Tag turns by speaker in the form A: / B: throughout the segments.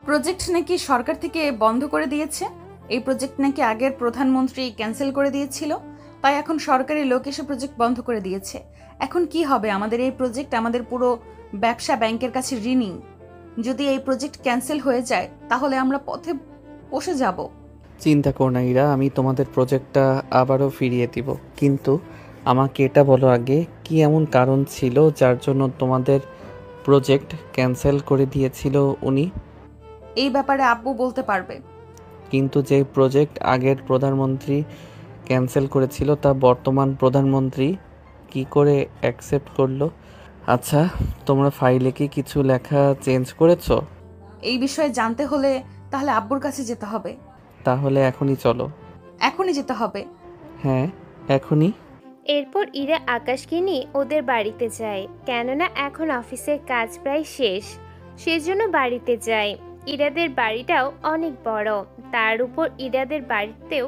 A: Project নাকি সরকার থেকে বন্ধ করে দিয়েছে। এই প্রজেক্ট নাকি আগের প্রধানমন্ত্রী ক্যান্সেল করে দিয়েছিল, তাই এখন সরকারি লোক এসে প্রজেক্ট বন্ধ করে দিয়েছে। এখন কি হবে আমাদের এই প্রজেক্ট? আমাদের পুরো ব্যবসা ব্যাংকের কাছে ঋণী। যদি এই প্রজেক্ট ক্যান্সেল হয়ে যায় তাহলে আমরা পথে বসে যাব।
B: চিন্তা করো না ইরা, আমি তোমাদের প্রজেক্টটা আবারও ফিরিয়ে দিব। কিন্তু আমাকে এটা বলো আগে, কি এমন কারণ ছিল যার জন্য তোমাদের প্রজেক্ট ক্যান্সেল করে দিয়েছিল উনি?
A: এই ব্যাপারে আব্বু বলতে পারবে।
B: কিন্তু যে প্রজেক্ট আগের প্রধানমন্ত্রী ক্যান্সেল করেছিল তা বর্তমান প্রধানমন্ত্রী কি করে অ্যাকসেপ্ট করলো? আচ্ছা, তোমরা ফাইলে কি কিছু লেখা চেঞ্জ করেছো?
A: এই বিষয়ে জানতে হলে তাহলে আব্বুর কাছে যেতে হবে।
B: তাহলে এখনই চলো।
A: এখনই যেতে হবে?
B: হ্যাঁ, এখনই।
C: এরপর ইরা আকাশকে নিয়ে ওদের বাড়িতে যায়, কেননা এখন অফিসের কাজ প্রায় শেষ, সেজন্য বাড়িতে যায়। ইরাদের বাড়িটাও অনেক বড়, তার উপর ইরাদের বাড়িতেও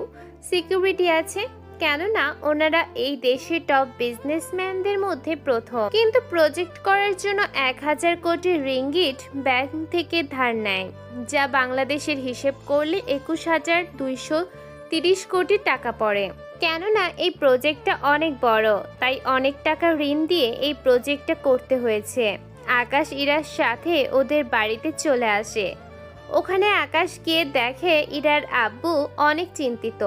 C: সিকিউরিটি আছে, কেননা ওনারা এই দেশের টপ বিজনেসম্যানদের মধ্যে প্রথম। কিন্তু প্রজেক্ট করার জন্য 1000 কোটি রিঙ্গিট ব্যাংক থেকে ধার নেয়, যা বাংলাদেশের হিসেব করলে 21,230 কোটি টাকা পড়ে। কেননা এই প্রজেক্টটা অনেক বড়, তাই অনেক টাকা ঋণ দিয়ে এই প্রজেক্টটা করতে হয়েছে। আকাশ ইরার সাথে ওদের বাড়িতে চলে আসে। ওখানে আকাশ গিয়ে দেখে ইরার আব্বু অনেক চিন্তিত।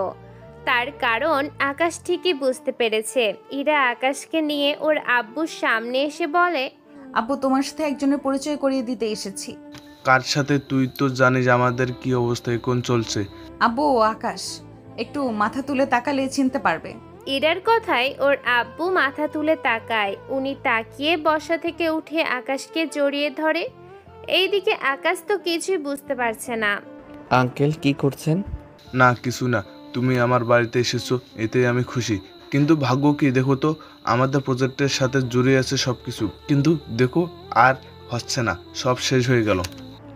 C: তার কারণ আকাশ ঠিকই বুঝতে পেরেছে। ইরা আকাশকে নিয়ে ওর আব্বুর সামনে এসে বলে,
A: আব্বু, তোমার সাথে একজনের পরিচয় করিয়ে দিতে এসেছি।
D: কার সাথে? তুই তো জানিস আমাদের কি অবস্থা এখন চলছে।
A: আব্বু, ও আকাশ, একটু মাথা তুলে তাকালে চিনতে পারবে।
C: ইরার কথায় ওর আব্বু মাথা তুলে তাকায়। উনি তাকিয়ে বসা থেকে উঠে আকাশকে জড়িয়ে ধরে। এইদিকে আকাশ তো কিছুই বুঝতে পারছে না।
B: আঙ্কেল কি করছেন?
D: না, কিছু না, তুমি আমার বাড়িতে এসেছো, এতে আমি খুশি। কিন্তু ভাগ্য কি দেখো তো, আমাদের প্রজেক্টের সাথে জড়িয়ে আছে সব কিছু, কিন্তু দেখো আর হচ্ছে না, সব শেষ হয়ে গেল।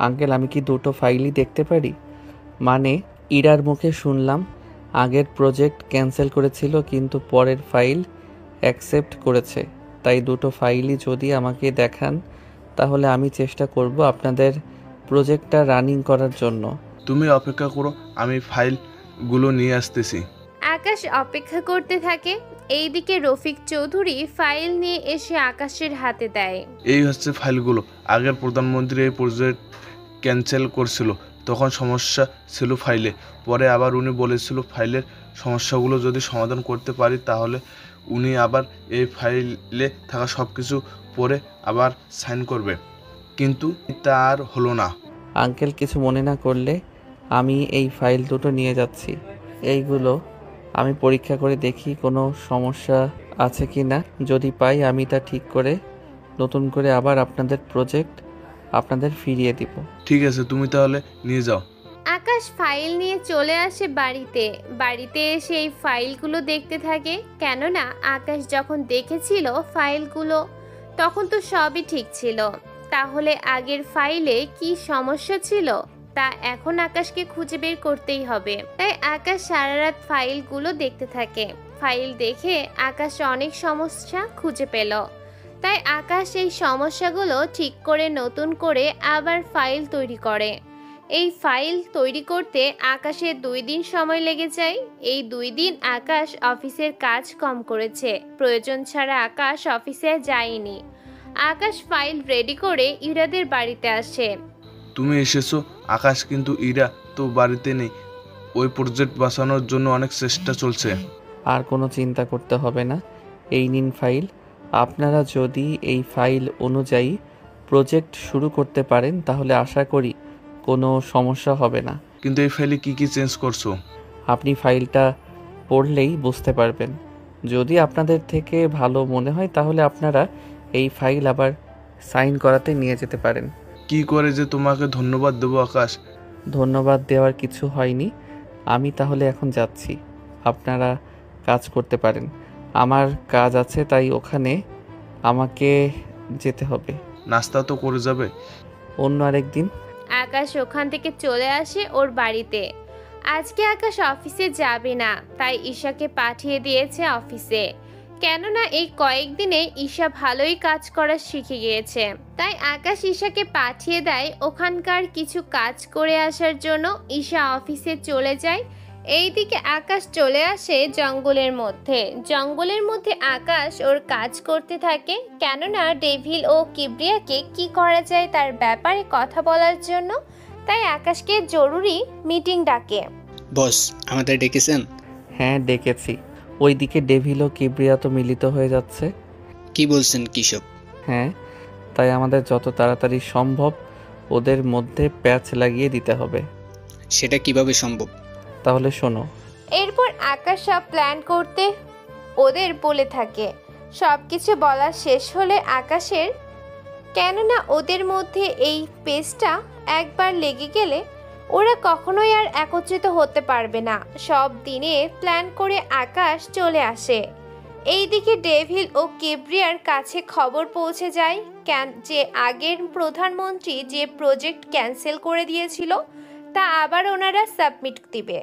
B: আঙ্কেল, আমি কি দুটো ফাইলই দেখতে পারি? মানে ইরার মুখে শুনলাম আগের প্রজেক্ট ক্যান্সেল করেছিল কিন্তু পরের ফাইল অ্যাকসেপ্ট করেছে, তাই দুটো ফাইলই যদি আমাকে দেখান তাহলে আমি চেষ্টা করব আপনাদের প্রজেক্টটা রানিং করার জন্য।
D: তুমি অপেক্ষা করো, আমি ফাইলগুলো নিয়ে আসতেছি।
C: আকাশ অপেক্ষা করতে থাকে। এইদিকে রফিক চৌধুরী ফাইল নিয়ে এসে আকাশের হাতে দেয়।
D: এই হচ্ছে ফাইলগুলো। আগের প্রধানমন্ত্রী এই প্রজেক্ট ক্যান্সেল করছিল, তখন সমস্যা ছিল ফাইলে। পরে আবার উনি বলেছিল ফাইলের সমস্যাগুলো যদি সমাধান করতে পারি তাহলে উনি আবার এই ফাইলে থাকা সব কিছু পড়ে আবার সাইন করবে, কিন্তু তা আর হলো না।
B: আঙ্কেল, কিছু মনে না করলে আমি এই ফাইল দুটো নিয়ে যাচ্ছি। এইগুলো আমি পরীক্ষা করে দেখি কোনো সমস্যা আছে কি না। যদি পাই আমি তা ঠিক করে নতুন করে আবার আপনাদের প্রজেক্ট আপনাদের ফিরিয়ে দিব।
D: ঠিক আছে, তুমি তাহলে নিয়ে যাও।
C: আকাশ ফাইল নিয়ে চলে আসে বাড়িতে। বাড়িতে এসে এই ফাইলগুলো দেখতে থাকে, কেননা আকাশ যখন দেখেছিল ফাইলগুলো তখন তো সবই ঠিক ছিল। তাহলে আগের ফাইলে কি সমস্যা ছিল তা এখন আকাশকে খুঁজে বের করতেই হবে। তাই আকাশ সারা রাত ফাইলগুলো দেখতে থাকে। ফাইল দেখে আকাশ অনেক সমস্যা খুঁজে পেল। তাই আকাশ এই সমস্যাগুলো ঠিক করে নতুন করে আবার ফাইল তৈরি করে। এই ফাইল তৈরি করতে আকাশের 2 দিন সময় লেগে যায়। এই 2 দিন আকাশ অফিসের কাজ কম করেছে, প্রয়োজন ছাড়া আকাশ অফিসে যায়নি। আকাশ ফাইল রেডি করে ইরাদের বাড়িতে আসে।
D: তুমি এসেছো আকাশ, কিন্তু ইরা তো বাড়িতে নেই। ওই প্রজেক্ট বাঁচানোর জন্য অনেক চেষ্টা চলছে।
B: আর কোনো চিন্তা করতে হবে না, এই নিন ফাইল। আপনারা যদি এই ফাইল অনুযায়ী প্রজেক্ট শুরু করতে পারেন তাহলে আশা করি কোনো সমস্যা হবে না।
D: কিন্তু এই ফাইলে কি কি চেঞ্জ করছো?
B: আপনি ফাইলটা পড়লেই বুঝতে পারবেন। যদি আপনাদের থেকে ভালো মনে হয় তাহলে আপনারা এই ফাইল আবার সাইন করাতে নিয়ে যেতে পারেন।
D: কি করে যে তোমাকে ধন্যবাদ দেবো আকাশ।
B: ধন্যবাদ দেওয়ার কিছু হয়নি। আমি তাহলে এখন যাচ্ছি, আপনারা কাজ করতে পারেন। আমার কাজ আছে তাই ওখানে আমাকে যেতে হবে।
D: নাস্তা তো করে যাবে।
B: অন্য আরেক দিন।
C: আকাশ ওখান থেকে চলে আসে ওর বাড়িতে। আজকে আকাশ অফিসে যাবে না, তাই ঈশাকে পাঠিয়ে দিয়েছে অফিসে। কেননা এই কয়েকদিনে ঈশা ভালোই কাজ করা শিখে গিয়েছে। তাই আকাশ ঈশাকে পাঠিয়ে দেয় ওখানকার কিছু কাজ করে আসার জন্য। ঈশা অফিসে চলে যায়। এইদিকে আকাশ চলে আসে জঙ্গলের মধ্যে। জঙ্গলের মধ্যে আকাশ ওর কাজ করতে থাকে, কেননা ডেভিল ও কিবরিয়াকে কি করা যায় তার ব্যাপারে কথা বলার জন্য। তাই আকাশকে জরুরি মিটিং ডাকে।
E: বস, আমাদের ডেকেছেন?
B: হ্যাঁ ডেকেছি। ওইদিকে ডেভিল ও কিবরিয়া তো মিলিত হয়ে যাচ্ছে।
E: কি বলছেন কিসব?
B: হ্যাঁ, তাই আমাদের যত তাড়াতাড়ি সম্ভব ওদের মধ্যে প্যাচ লাগিয়ে দিতে হবে।
E: সেটা কিভাবে সম্ভব?
B: তাহলে শোনো।
C: এরপর আকাশ সব প্ল্যান করতে ওদের বলে থাকে। সব কিছু বলা শেষ হলে আকাশের, কেননা ওদের মধ্যে এই পেজটা একবার লেগে গেলে ওরা কখনোই আর একত্রিত হতে পারবে না। সব দিনে প্ল্যান করে আকাশ চলে আসে। এইদিকে ডেভিল ও কিবরিয়ার কাছে খবর পৌঁছে যায় যে আগের প্রধানমন্ত্রী যে প্রজেক্ট ক্যান্সেল করে দিয়েছিল তা আবার ওনারা সাবমিট দিবে।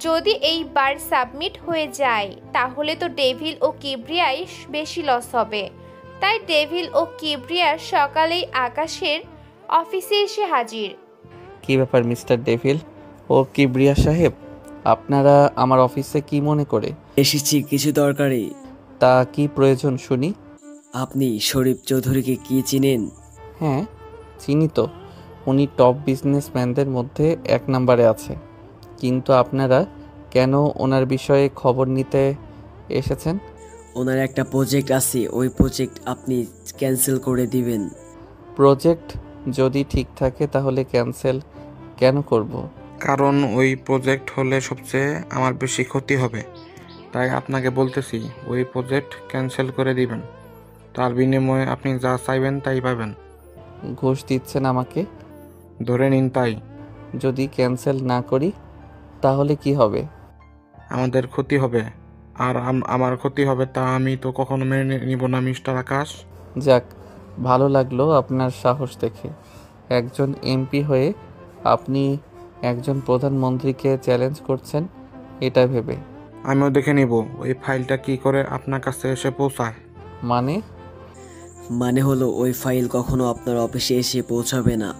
C: যদি এইবার সাবমিট হয়ে যায় তাহলে তো ডেভিল ও কিবরিয়াই বেশি লস হবে। তাই ডেভিল ও কিবরিয়ার সকালেই আকাশের অফিসে এসে হাজির।
B: কি ব্যাপার মিস্টার ডেভিল ও কিবরিয়া সাহেব, আপনারা আমার অফিসে কি মনে করে?
F: এসেছি কিছু দরকারি।
B: তা কি প্রয়োজন শুনি?
F: আপনি শরীফ চৌধুরীকে কি চিনেন?
B: হ্যাঁ চিনি তো, উনি টপ বিজনেসম্যানদের মধ্যে 1 নম্বরে আছে। কিন্তু আপনারা কেন ওনার বিষয়ে খবর নিতে এসেছেন?
F: ওনার একটা প্রজেক্ট আছে, ওই প্রজেক্ট আপনি ক্যান্সেল করে দিবেন।
B: প্রজেক্ট যদি ঠিক থাকে তাহলে ক্যান্সেল কেন করব?
G: কারণ ওই প্রজেক্ট হলে সবচেয়ে আমার বেশি ক্ষতি হবে। তাই আপনাকে বলতেছি ওই প্রজেক্ট ক্যান্সেল করে দিবেন। তার বিনিময়ে আপনি যা চাইবেন তাই পাবেন।
B: ঘুষ দিচ্ছেন আমাকে?
G: ধরে নিন তাই।
B: যদি ক্যান্সেল না করি তাহলে কি হবে?
G: আমাদের ক্ষতি হবে। আর আমার ক্ষতি হবে তা আমি তো কখনো মেনে নিব না মিস্টার আকাশ।
B: যাক, ভালো লাগলো আপনার সাহস দেখে। একজন এমপি হয়ে আপনি একজন প্রধানমন্ত্রীকে চ্যালেঞ্জ করছেন এটা ভেবে।
G: আমিও দেখে নিব ওই ফাইলটা কি করে আপনার কাছে এসে পৌঁছায়।
F: মানে হলো ওই ফাইল কখনো আপনার অফিসে এসে পৌঁছাবে না,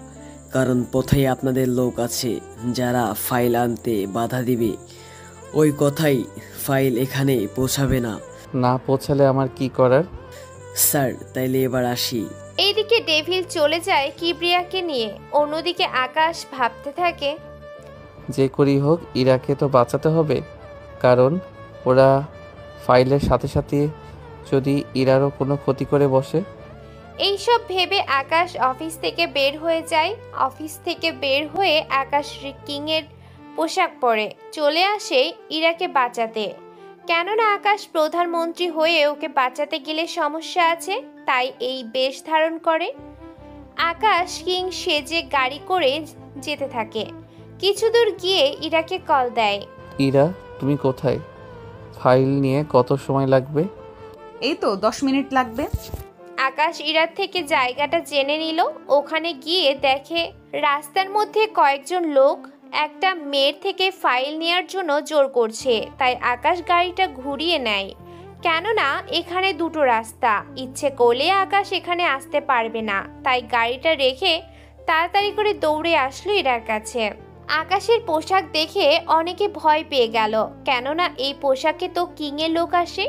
F: কারণ পথেই আপনাদের লোক আছে যারা ফাইল আনতে বাধা দিবে। ওই কথাই, ফাইল এখানে পৌঁছাবে না।
B: না পৌঁছালে আমার কি করার?
F: স্যার তাইলে এবার আসি।
C: এইদিকে ডেভিল চলে যায় কিবরিয়াকে নিয়ে। অন্যদিকে আকাশ ভাবতে থাকে,
B: যে করেই হোক ইরাকে তো বাঁচাতে হবে, কারণ ওরা ফাইলের সাথে সাথে যদি ইরারও কোনো ক্ষতি করে বসে।
C: এইসব ভেবে আকাশ অফিস থেকে বের হয়ে যায়। অফিস থেকে বের হয়ে আকাশ কিংয়ের পোশাক পরে চলে আসে ইরাকে বাঁচাতে। কেননা আকাশ প্রধানমন্ত্রী হয়ে ওকে বাঁচাতে গেলে সমস্যা আছে, তাই এই বেশ ধারণ করে। আকাশ কিং সেজে গাড়ি করে যেতে থাকে। কিছু দূর গিয়ে ইরাকে কল দেয়।
B: ইরা, তুমি কোথায়? ফাইল নিয়ে কত সময় লাগবে?
A: এই তো 10 মিনিট লাগবে।
C: আকাশ ইরার থেকে জায়গাটা জেনে নিল। ওখানে গিয়ে দেখে রাস্তার মধ্যে কয়েকজন লোক একটা মেয়ের থেকে ফাইল নেওয়ার জন্য জোর করছে। তাই আকাশ গাড়িটা ঘুরিয়ে নেয়, কেননা এখানে দুটো রাস্তা। ইচ্ছে করলে আকাশ এখানে আসতে পারবে না। তাই গাড়িটা রেখে তাড়াতাড়ি করে দৌড়ে আসলো ইরার কাছে। আকাশের পোশাক দেখে অনেকে ভয় পেয়ে গেল, কেননা এই পোশাকে তো কিংয়ের লোক আসে।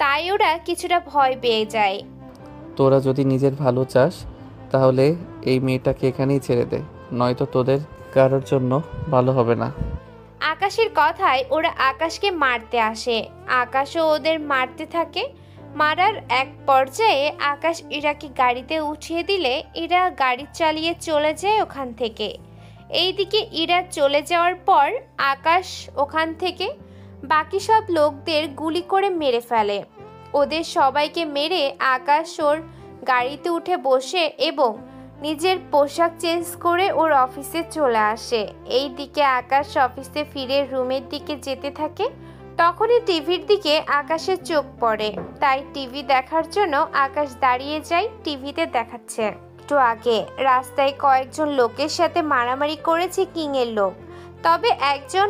C: তাই ওরা কিছুটা ভয় পেয়ে যায়।
B: তোরা যদি নিজের ভালো চাস তাহলে এই মেয়েটাকে এখানেই ছেড়ে দে, নয়তো তোদের কারোর জন্য ভালো হবে না।
C: আকাশের কথায় ওরা আকাশকে মারতে আসে। আকাশও ওদের মারতে থাকে। মারার এক পর্যায়ে আকাশ ইরাকে গাড়িতে উঠিয়ে দিলে ইরা গাড়ি চালিয়ে চলে যায় ওখান থেকে। এইদিকে ইরা চলে যাওয়ার পর আকাশ ওখান থেকে বাকি সব লোকদের গুলি করে মেরে ফেলে। ওদের সবাইকে মেরে আকাশ ওর গাড়িতে উঠে বসে এবং নিজের পোশাক চেঞ্জ করে ওর অফিসে চলে আসে। এই দিকে আকাশ অফিসে ফিরে রুমের দিকে যেতে থাকে। তখনই টিভির দিকে আকাশের চোখ পড়ে। তাই টিভি দেখার জন্য আকাশ দাঁড়িয়ে যায়। টিভিতে দেখাচ্ছে একটু আগে রাস্তায় কয়েকজন লোকের সাথে মারামারি করেছে কিংয়ের লোক। তবে একজন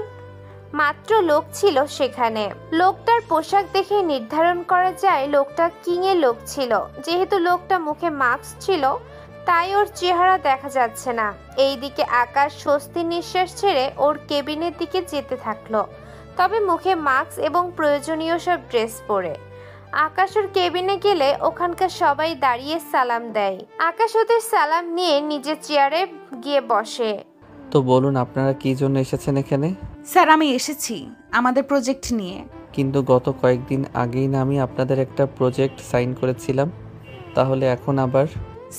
C: মাত্র লোক ছিল সেখানে। লোকটার পোশাক দেখে নির্ধারণ করা যায় লোকটা কিংয়ের লোক ছিল। যেহেতু লোকটা মুখে মাস্ক ছিল তাই ওর চেহারা দেখা যাচ্ছে না। এইদিকে আকাশ স্বস্তির নিঃশ্বাস ছেড়ে ওর কেবিনের দিকে যেতে থাকলো, তবে মুখে মাস্ক এবং প্রয়োজনীয় সব ড্রেস পরে। আকাশ ওর কেবিনে গেলে ওখানকার সবাই দাঁড়িয়ে সালাম দেয়। আকাশ ওদের সালাম নিয়ে নিজের চেয়ারে গিয়ে বসে।
B: তো বলুন আপনারা কী জন্য এসেছেন এখানে?
A: স্যার আমি এসেছি আমাদের প্রজেক্ট নিয়ে।
B: কিন্তু গত কয়েকদিন আগেই না আমি আপনাদের একটা প্রজেক্ট সাইন করেছিলাম, তাহলে এখন আবার?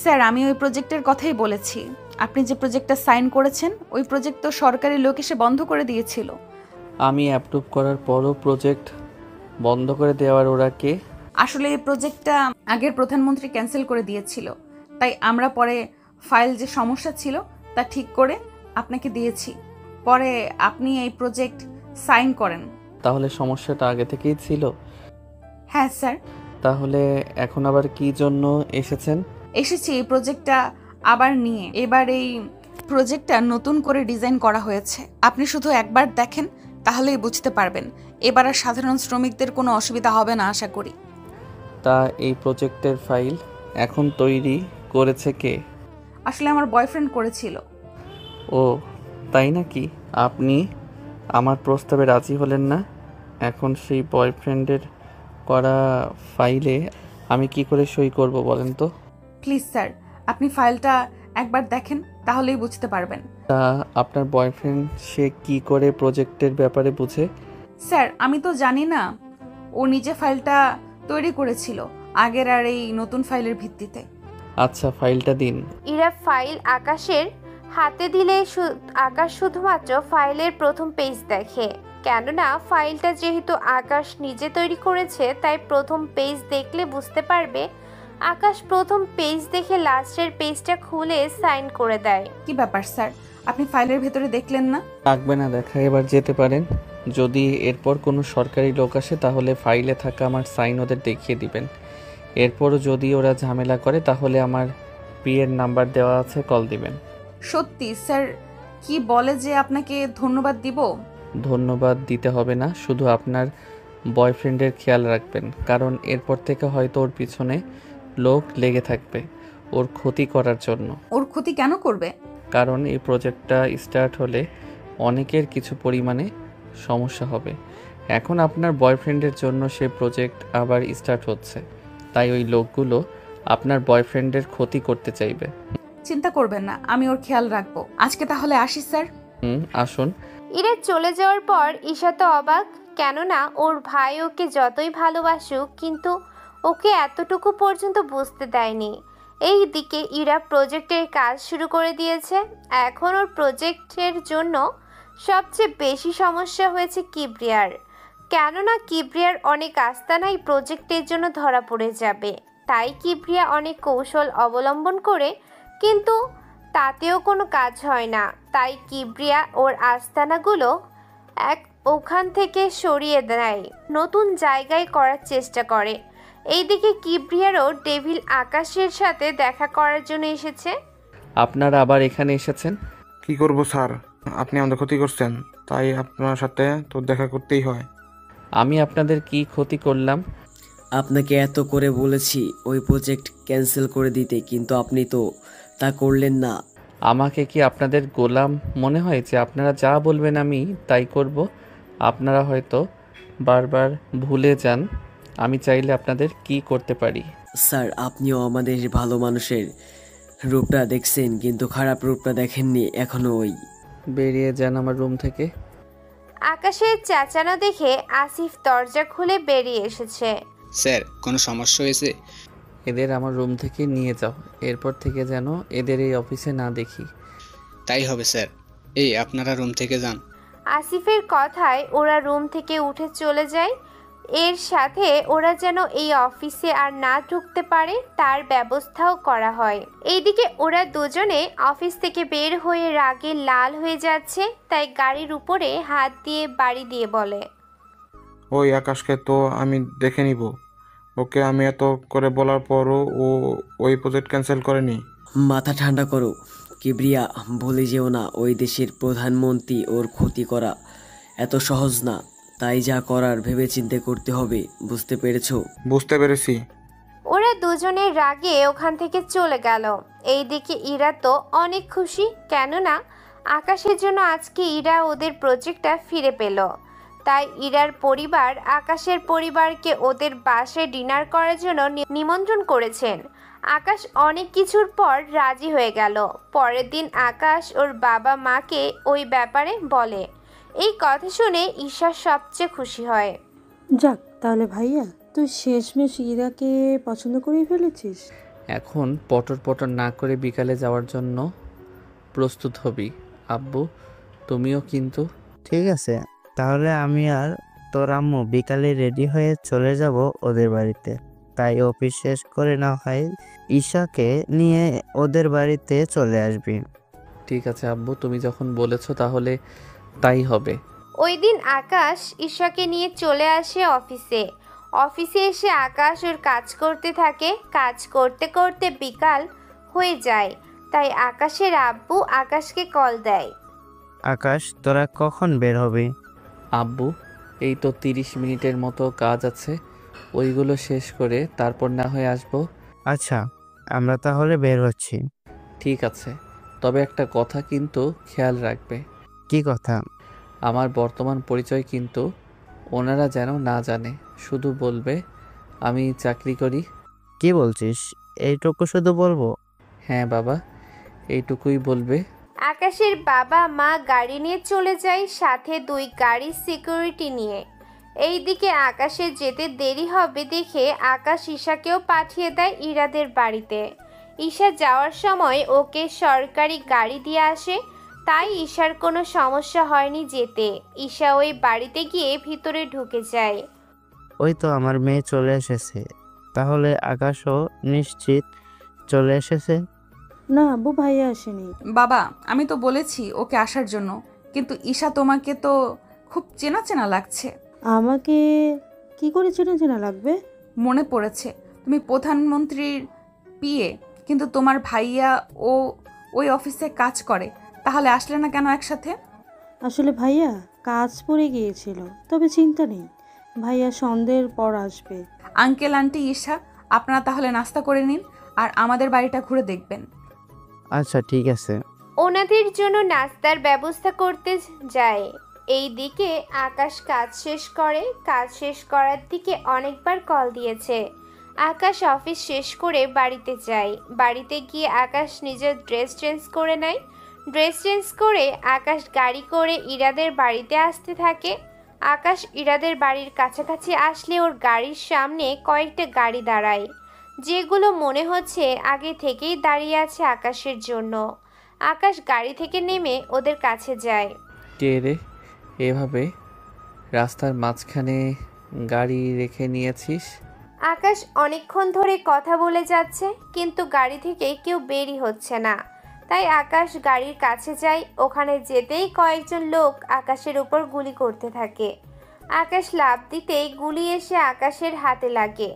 A: স্যার আমি ওই প্রজেক্টের কথাই বলেছি। আপনি যে প্রজেক্টটা সাইন করেছেন ওই প্রজেক্ট তো সরকারি লোক এসে বন্ধ করে দিয়েছিল।
B: আমি অ্যাপ্রুভ করার পরও প্রজেক্ট বন্ধ করে দেওয়ার ওরা কে?
A: আসলে এই প্রজেক্টটা আগের প্রধানমন্ত্রী ক্যান্সেল করে দিয়েছিল, তাই আমরা পরে ফাইল যে সমস্যা ছিল তা ঠিক করে আপনাকে দিয়েছি। পরে আপনি এই প্রজেক্ট সাইন করেন।
B: তাহলে সমস্যাটা আগে থেকেই ছিল?
A: হ্যাঁ স্যার।
B: তাহলে এখন আবার কী জন্য এসেছেন?
A: এসেছি এই প্রজেক্টটা আবার নিয়ে। এবার এই প্রজেক্টটা নতুন করে ডিজাইন করা হয়েছে। আপনি শুধু একবার দেখেন তাহলেই বুঝতে পারবেন। এবার আর সাধারণ শ্রমিকদের কোনো অসুবিধা হবে না আশা করি।
B: তা এই প্রজেক্টের ফাইল এখন তৈরি করেছে কে?
A: আসলে আমার বয়ফ্রেন্ড করেছিল।
B: ও তাই নাকি? আপনি আমার প্রস্তাবে রাজি হলেন না। এখন সেই বয়ফ্রেন্ডের করা ফাইলে আমি কি করে সই করব বলেন তো?
A: প্লিজ স্যার আপনি ফাইলটা একবার দেখেন তাহলেই বুঝতে পারবেন।
B: তা আপনার বয়ফ্রেন্ড সে কি করে প্রজেক্টের ব্যাপারে বুঝে?
A: স্যার আমি তো জানি না। ও নিজে ফাইলটা তৈরি করেছিল আগের আর এই নতুন ফাইলের ভিত্তিতে।
B: আচ্ছা ফাইলটা দিন।
C: ইরা ফাইল আকাশের হাতে দিলে আকাশ শুধুমাত্র ফাইলের প্রথম পেজ দেখে। কেননা ফাইলটা যেহেতু আকাশ নিজে তৈরি করেছে তাই প্রথম পেজ দেখলে বুঝতে পারবে। আকাশ প্রথম পেজ দেখে লাস্টের পেজটা খুলে সাইন করে দেয়।
A: কি ব্যাপার স্যার আপনি ফাইলের ভেতরে দেখলেন না?
B: লাগবে না দেখা, এবার যেতে পারেন। যদি এরপর কোনো সরকারি লোক আসে তাহলে ফাইলে থাকা আমার সাইন ওদের দেখিয়ে দিবেন। এরপরও যদি ওরা ঝামেলা করে তাহলে আমার পিএর নাম্বার দেওয়া আছে, কল দিবেন।
A: সত্যি স্যার কি বলে যে আপনাকে ধন্যবাদ দিব?
B: ধন্যবাদ দিতে হবে না, শুধু আপনার বয়ফ্রেন্ডের খেয়াল রাখবেন, কারণ এরপর থেকে হয়তো ওর পিছনে লোক লেগে থাকবে ওর ক্ষতি করার জন্য।
A: ওর ক্ষতি কেন করবে?
B: কারণ এই প্রজেক্টটা স্টার্ট হলে অনেকের কিছু পরিমাণে সমস্যা হবে। এখন আপনার বয়ফ্রেন্ডের জন্য সে প্রজেক্ট আবার স্টার্ট হচ্ছে, তাই ওই লোকগুলো আপনার বয়ফ্রেন্ডের ক্ষতি করতে চাইবে।
A: চিন্তা করবেন না, আমি ওর খেয়াল রাখবো। আজকে তাহলে আসি স্যার।
B: আসুন।
C: ইরা চলে যাওয়ার পর ঈশা তো অবাক, কেননা ওর ভাই ওকে যতই ভালোবাসুক কিন্তু ওকে এতটুকু পর্যন্ত বুঝতে দেয়নি। এই দিকে ইরা প্রজেক্টের কাজ শুরু করে দিয়েছে। এখন ওর প্রজেক্টের জন্য সবচেয়ে বেশি সমস্যা হয়েছে কিবরিয়ার, কেননা কিবরিয়ার অনেক আস্তানাই প্রজেক্টের জন্য ধরা পড়ে যাবে। তাই কিবরিয়া অনেক কৌশল অবলম্বন করে, কিন্তু তাতেও কোনো কাজ হয় না। তাই কিবরিয়া ওর আস্তানাগুলো ওখান থেকে সরিয়ে দেয়, নতুন জায়গায় করার চেষ্টা করে। এইদিকে কিবরিয়ারও ডেভিল আকাশের সাথে দেখা করার জন্য এসেছে।
B: আপনারা আবার এখানে এসেছেন?
G: কি করব স্যার, আপনি আমাদের ক্ষতি করছেন, তাই আপনার সাথে তো দেখা করতেই হয়।
B: আমি আপনাদের কি ক্ষতি করলাম?
F: আপনাকে এত করে বলেছি ওই প্রজেক্ট ক্যান্সেল করে দিতে, কিন্তু আপনি তো তা করলেন না।
B: আমাকে কি আপনাদের গোলাম মনে হয় যে আপনারা যা বলবেন আমি তাই করব? আপনারা হয়তো বারবার ভুলে যান আমি চাইলে আপনাদের কি করতে পারি।
F: স্যার আপনিও আমাদের ভালো মানুষের রূপটা দেখছেন, কিন্তু খারাপ রূপটা দেখেননি এখনো। ওই
B: বেরিয়ে যান আমার রুম থেকে।
C: আকাশের চেঁচানো দেখে আসিফ দরজা খুলে বেরিয়ে এসেছে।
E: স্যার কোনো সমস্যা হয়েছে?
B: এদের আমার রুম থেকে নিয়ে যাও, এরপর থেকে যেন এদের এই অফিসে না দেখি।
E: তাই হবে স্যার। এই আপনারা রুম থেকে যান।
C: আসিফের কথায় ওরা রুম থেকে উঠে চলে যায়। এর সাথে ওরা যেন এই অফিসে আর না ঢুকতে পারে তার ব্যবস্থাও করা হয়। এইদিকে ওরা দুজনে অফিস থেকে বের হয়ে রাগে লাল হয়ে যাচ্ছে, তাই গাড়ির উপরে হাত দিয়ে বাড়ি দিয়ে বলে,
G: ওই আকাশকে তো আমি দেখে নিব, ওকে আমি এত করে বলার পরও ও ওই প্রজেক্ট ক্যান্সেল করেনি।
F: মাথা ঠান্ডা করো কিবরিয়া, ভুলে যেও না ওই দেশের প্রধানমন্ত্রী ওর ক্ষতি করা এত সহজ না, তাই যা করার ভেবেচিন্তে করতে হবে, বুঝতে পেরেছো?
G: বুঝতে পেরেছি।
C: ওরা দুজনের রাগে ওখান থেকে চলে গেল। এইদিকে ইরা তো অনেক খুশি, কেননা আকাশের জন্য আজকে ইরা ওদের প্রজেক্টটা ফিরে পেল। তাই ইরার পরিবার আকাশের পরিবারকে ওদের বাসায় ডিনার করার জন্য নিমন্ত্রণ করেছেন। আকাশ অনেক কিছুর পর রাজি হয়ে গেল। পরের দিন আকাশ ওর বাবা মাকে ওই ব্যাপারে বলে। এই কথা শুনে ঈশা সবচেয়ে খুশি হয়।
H: যাক, তাহলে ভাইয়া তুই শেষমেশ ইরাকে পছন্দ করে ফেলেছিস।
B: এখন পটর পটর না করে বিকালে যাওয়ার জন্য প্রস্তুত হবি। আব্বু, তুমিও কিন্তু।
I: ঠিক আছে, তাহলে আমি আর তোর আম্মু বিকালে রেডি হয়ে চলে যাব ওদের বাড়িতে। তাই অফিস শেষ করে না হয় ঈশাকে নিয়ে ওদের বাড়িতে চলে আসবি।
B: ঠিক আছে আব্বু, তুমি যখন বলেছো তাহলে তাই হবে।
C: ওই দিন আকাশ ঈশাকে নিয়ে চলে আসে অফিসে। অফিসে এসে আকাশ ওর কাজ করতে থাকে। কাজ করতে করতে বিকাল হয়ে যায়। তাই আকাশের আব্বু আকাশকে কল দেয়।
I: আকাশ, তোরা কখন বের হবি?
B: আব্বু, এই তো 30 মিনিটের মতো কাজ আছে, ওইগুলো শেষ করে তারপর না হয় আসবো।
I: আচ্ছা, আমরা তাহলে বের হচ্ছি।
B: ঠিক আছে, তবে একটা কথা কিন্তু খেয়াল রাখবে।
I: কি কথা?
B: আমার বর্তমান পরিচয় কিন্তু ওনারা যেন না জানে। শুধু বলবে আমি চাকরি করি।
I: কি বলছিস? এইটুকু শুধু বলবো?
B: হ্যাঁ বাবা, এইটুকুই বলবে।
C: আকাশের বাবা মা গাড়ি নিয়ে চলে যায়, সাথে 2 গাড়ির সিকিউরিটি নিয়ে। এইদিকে আকাশের যেতে দেরি হবে দেখে আকাশ ঈশাকেও পাঠিয়ে দেয় ইরাদের বাড়িতে। ঈশা যাওয়ার সময় ওকে সরকারি গাড়ি দিয়ে আসে, তাই ঈশার কোনো সমস্যা হয়নি যেতে। ঈশা ওই বাড়িতে গিয়ে ভিতরে ঢুকে যায়।
I: ওই তো আমার মেয়ে চলে এসেছে। তাহলে আকাশও নিশ্চিত চলে এসেছে?
H: না আব্বু, ভাইয়া আসেনি।
A: বাবা, আমি তো বলেছি ওকে আসার জন্য, কিন্তু ঈশা তোমাকে তো খুব চেনা চেনা লাগছে।
H: আমাকে কি করে চেনা চেনা লাগবে?
A: মনে পড়েছে তুমি প্রধানমন্ত্রীর পিএ, কিন্তু তোমার ভাইয়া ও ওই অফিসে কাজ করে, তাহলে আসলে না কেন একসাথে?
H: আসলে ভাইয়া কাজ পড়ে গিয়েছিল, তবে চিন্তা নেই, ভাইয়া সন্ধ্যের পর আসবে।
A: আঙ্কেল আন্টি ঈশা, আপনারা তাহলে নাস্তা করে নিন আর আমাদের বাড়িটা ঘুরে দেখবেন।
I: আচ্ছা ঠিক আছে।
C: ওনাদের জন্য নাস্তার ব্যবস্থা করতে যায়। এই দিকে আকাশ কাজ শেষ করে। কাজ শেষ করার দিকে অনেকবার কল দিয়েছে। আকাশ অফিস শেষ করে বাড়িতে যায়। বাড়িতে গিয়ে আকাশ নিজের ড্রেস চেঞ্জ করে নেয়। ড্রেস চেঞ্জ করে আকাশ গাড়ি করে ইরাদের বাড়িতে আসতে থাকে। আকাশ ইরাদের বাড়ির কাছাকাছি আসলে ওর গাড়ির সামনে কয়েকটা গাড়ি দাঁড়ায়, যেগুলো মনে হচ্ছে আগে থেকেই দাঁড়িয়ে আছে আকাশের জন্য। আকাশ গাড়ি থেকে নেমে ওদের কাছে যায়।
B: কে রে, এভাবে রাস্তার মাঝখানে গাড়ি রেখে নিয়েছিস?
C: আকাশ অনেকক্ষণ ধরে কথা বলে যাচ্ছে, কিন্তু গাড়ি থেকে কেউ বেরই হচ্ছে না। তাই আকাশ গাড়ির কাছে যায়। ওখানে যেতেই কয়েকজন লোক আকাশের উপর গুলি করতে থাকে। আকাশ লাফ দিতেই গুলি এসে আকাশের হাতে লাগে।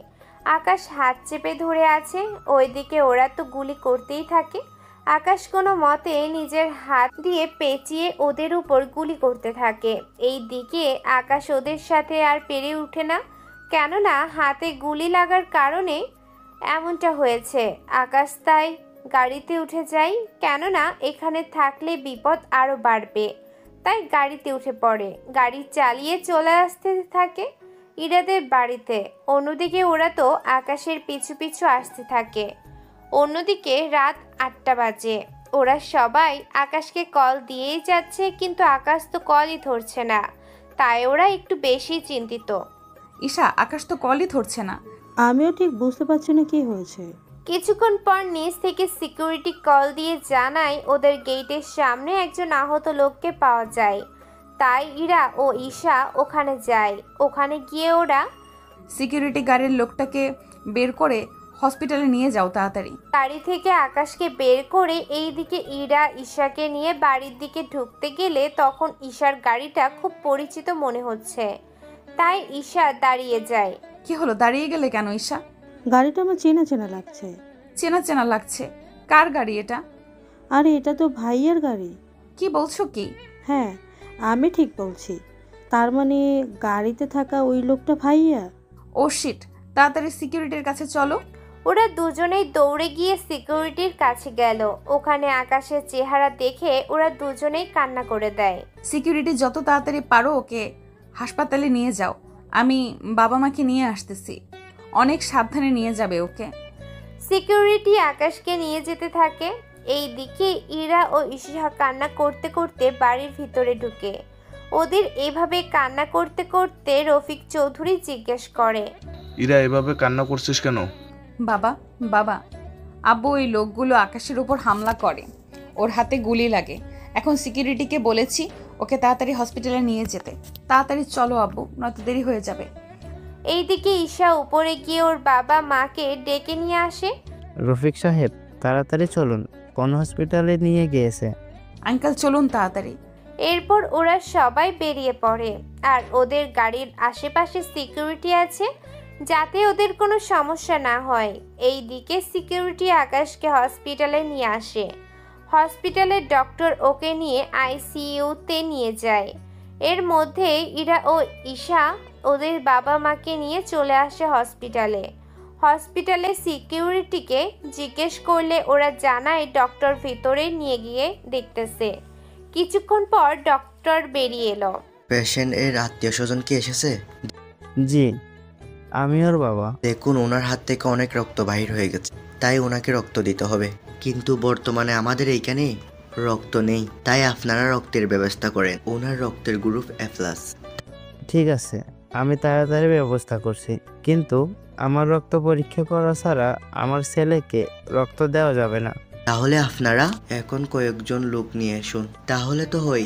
C: আকাশ হাত চেপে ধরে আছে। ওইদিকে ওরা তো গুলি করতেই থাকে। আকাশ কোনো মতে নিজের হাত দিয়ে পেঁচিয়ে ওদের উপর গুলি করতে থাকে। এই দিকে আকাশ ওদের সাথে আর পেরে ওঠে না, কেননা হাতে গুলি লাগার কারণে এমনটা হয়েছে। আকাশ তাই গাড়িতে উঠে যায়, কেননা এখানে থাকলে বিপদ আরও বাড়বে। তাই গাড়িতে উঠে পড়ে। গাড়ি চালিয়ে চলে আসতে থাকে ইরাদের বাড়িতে। অন্যদিকে ওরা তো আকাশের পিছু পিছু আসতে থাকে। অন্যদিকে রাত 8টা বাজে। ওরা সবাই আকাশকে কল দিয়েই যাচ্ছে, কিন্তু আকাশ তো কলই ধরছে না। তাই ওরা একটু বেশি চিন্তিত।
A: ঈশা, আকাশ তো কলই ধরছে না।
H: আমিও ঠিক বুঝতে পারছি না কি হয়েছে।
C: কিছুক্ষণ পর নিচ থেকে সিকিউরিটি কল দিয়ে জানায় ওদের গেটের সামনে একজন আহত লোককে পাওয়া যায়। তাই ইরা ও ঈশা ওখানে যায়। ওখানে গিয়ে ওরা
A: সিকিউরিটি গার্ডের লোকটাকে বের করে হসপিটালে নিয়ে যাও তাড়াতাড়ি।
C: গাড়ি থেকে আকাশকে বের করে এইদিকে ইরা ঈশাকে নিয়ে বাড়ির দিকে ঢুকতে গেলে তখন ঈশার গাড়িটা খুব পরিচিত মনে হচ্ছে। তাই ঈশা দাঁড়িয়ে যায়।
A: কি হলো, দাঁড়িয়ে গেলে কেন ঈশা?
H: গাড়িটা আমার চেনা চেনা লাগছে।
A: চেনা চেনা লাগছে? কার গাড়ি এটা?
H: আরে এটা তো ভাইয়ার গাড়ি।
A: কি বলছো কি?
H: হ্যাঁ, আমি ঠিক বলছি। তার মানে গাড়িতে থাকা ওই লোকটা ভাইয়া?
A: ও শিট, তাড়াতাড়ি সিকিউরিটির কাছে চলো।
C: ওরা দুজনেই দৌড়ে গিয়ে সিকিউরিটির কাছে গেল। ওখানে আকাশের চেহারা দেখে ওরা দুজনেই কান্না করে দেয়।
A: সিকিউরিটি, যত তাড়াতাড়ি পারো ওকে হাসপাতালে নিয়ে যাও, আমি বাবা মাকে নিয়ে আসতেছি। অনেক সাবধানে নিয়ে যাবে ওকে।
C: সিকিউরিটি আকাশকে নিয়ে যেতে থাকে। এইদিকে ইরা ও ঈশা কান্না করতে করতে বাড়ির ভিতরে ঢুকে। ওদের এভাবে কান্না করতে করতে রফিক চৌধুরী জিজ্ঞেস করে,
D: ইরা এভাবে কান্না করছিস কেন?
A: বাবা, বাবা, আব্বু ওই লোকগুলো আকাশের উপর হামলা করে, ওর হাতে গুলি লাগে। এখন সিকিউরিটিকে বলেছি ওকে তাড়াতাড়ি হসপিটালে নিয়ে যেতে। তাড়াতাড়ি চলো আব্বু, নয়তো দেরি হয়ে যাবে।
C: এইদিকে ঈশা উপরে গিয়ে ওর বাবা মাকে ডেকে নিয়ে আসে।
I: রফিক সাহেব, তাড়াতাড়ি চলুন, কোন হসপিটালে নিয়ে গিয়েছে?
A: আঙ্কেল চলুন তাড়াতাড়ি।
C: এরপর ওরা সবাই বেরিয়ে পড়ে। আর ওদের গাড়ির আশেপাশে সিকিউরিটি আছে যাতে ওদের কোনো সমস্যা না হয়। এইদিকে সিকিউরিটি আকাশকে হসপিটালে নিয়ে আসে। হসপিটালের ডক্টর ওকে নিয়ে আইসিইউতে নিয়ে যায়। এর মধ্যে ইরা ও ঈশা ওদের বাবা মাকে নিয়ে চলে আসে হসপিটালে। হসপিটালে সিকিউরিটিকে জিজ্ঞেস করলে ওরা জানায় ডক্টর ভিতরে নিয়ে গিয়ে দেখতেছে। কিছুক্ষণ পর ডক্টর বেরিয়ে এলো।
J: পেশেন্ট এর আত্মীয় স্বজন কি এসেছে?
I: জি, আমি ওর বাবা।
J: দেখুন, ওনার হাত থেকে অনেক রক্ত বাহির হয়ে গেছে, তাই ওনাকে রক্ত দিতে হবে। কিন্তু বর্তমানে আমাদের এইখানে রক্ত নেই, তাই আপনারা রক্তের ব্যবস্থা করেন। ওনার রক্তের গ্রুপ A+।
I: ঠিক আছে, আমি তাড়াতাড়ি ব্যবস্থা করছি, কিন্তু আমার রক্ত পরীক্ষা করা ছাড়া আমার ছেলেকে রক্ত দেওয়া যাবে না।
J: তাহলে আপনারা এখন কয়েকজন লোক নিয়ে আসুন, তাহলে তো হই।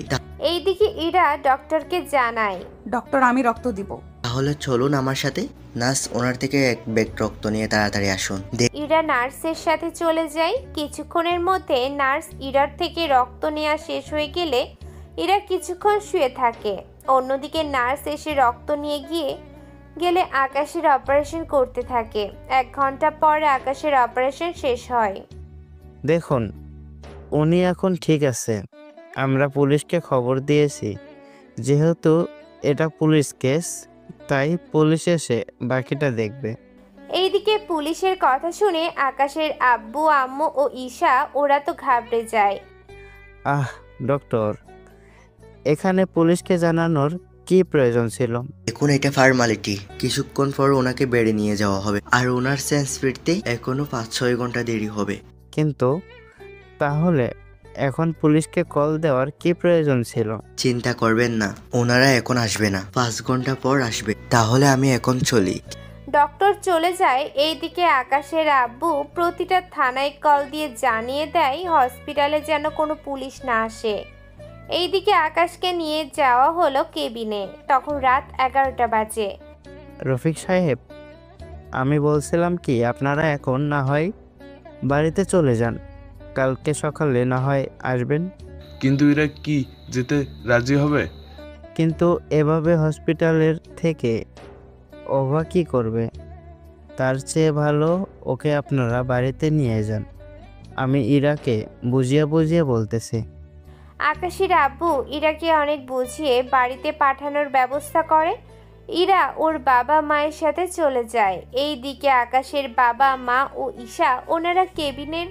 C: এইদিকে ইরা ডক্টরকে জানায়,
A: ডক্টর আমি রক্ত দিব।
J: তাহলে চলুন আমার সাথে। নার্স, ওনার থেকে এক ব্যাগ রক্ত নিয়ে তাড়াতাড়ি আসুন।
C: ইরা নার্সের সাথে চলে যায়। কিছুক্ষণের মধ্যে নার্স ইরার থেকে রক্ত নেওয়া শেষ হয়ে গেলে ইরা কিছুক্ষণ শুয়ে থাকে। অন্যদিকে নার্স এসে রক্ত নিয়ে গেলে আকাশের অপারেশন করতে থাকে। 1 ঘন্টা পরে আকাশের অপারেশন শেষ হয়।
I: দেখুন, উনি এখন ঠিক আছে। আমরা পুলিশকে খবর দিয়েছি, যেহেতু এটা পুলিশ কেস, তাই পুলিশ এসে বাকিটা দেখবে।
C: এইদিকে পুলিশের কথা শুনে আকাশের আব্বু আম্মু ও ঈশা ওরা তো ঘাবড়ে যায়।
I: ডক্টর, এখানে পুলিশকে জানানোর কি প্রয়োজন ছিল?
J: দেখুন, এটা ফর্মালিটি। কিছুক্ষণ পর ওনাকে বেড়ে নিয়ে যাওয়া হবে, আর ওনার সেন্স ফিরতে এখনো 5-6 ঘন্টা দেরি হবে।
I: কিন্তু তাহলে এখন পুলিশকে কল দেওয়ার কি প্রয়োজন ছিল?
J: চিন্তা করবেন না, ওনারা এখন আসবে না, 5 ঘন্টা পর আসবে। তাহলে আমি এখন চলি।
C: ডক্টর চলে যায়। এইদিকে আকাশের আব্বু প্রতিটা থানায় কল দিয়ে জানিয়ে দেয় হসপিটালে যেন কোনো পুলিশ না আসে। এইদিকে আকাশকে নিয়ে যাওয়া হলো কেবিনে। তখন রাত 11টা বাজে।
I: রফিক সাহেব, আমি বলছিলাম কি, আপনারা এখন না হয় বাড়িতে চলে যান, কালকে সকালে না হয় আসবেন।
D: কিন্তু এরা কি যেতে রাজি হবে?
I: কিন্তু এভাবে হসপিটালের থেকে ওভা কি করবে? তার চেয়ে ভালো ওকে আপনারা বাড়িতে নিয়ে যান। আমি ইরাকে বুঝিয়ে বুঝিয়ে বলতেছি।
C: আকাশের আব্বু ইরাকে অনেক বুঝিয়ে বাড়িতে পাঠানোর ব্যবস্থা করে। ইরা ওর বাবা মায়ের সাথে চলে যায়। এই দিকে আকাশের বাবা মা ও ঈশা ওনারা কেবিনের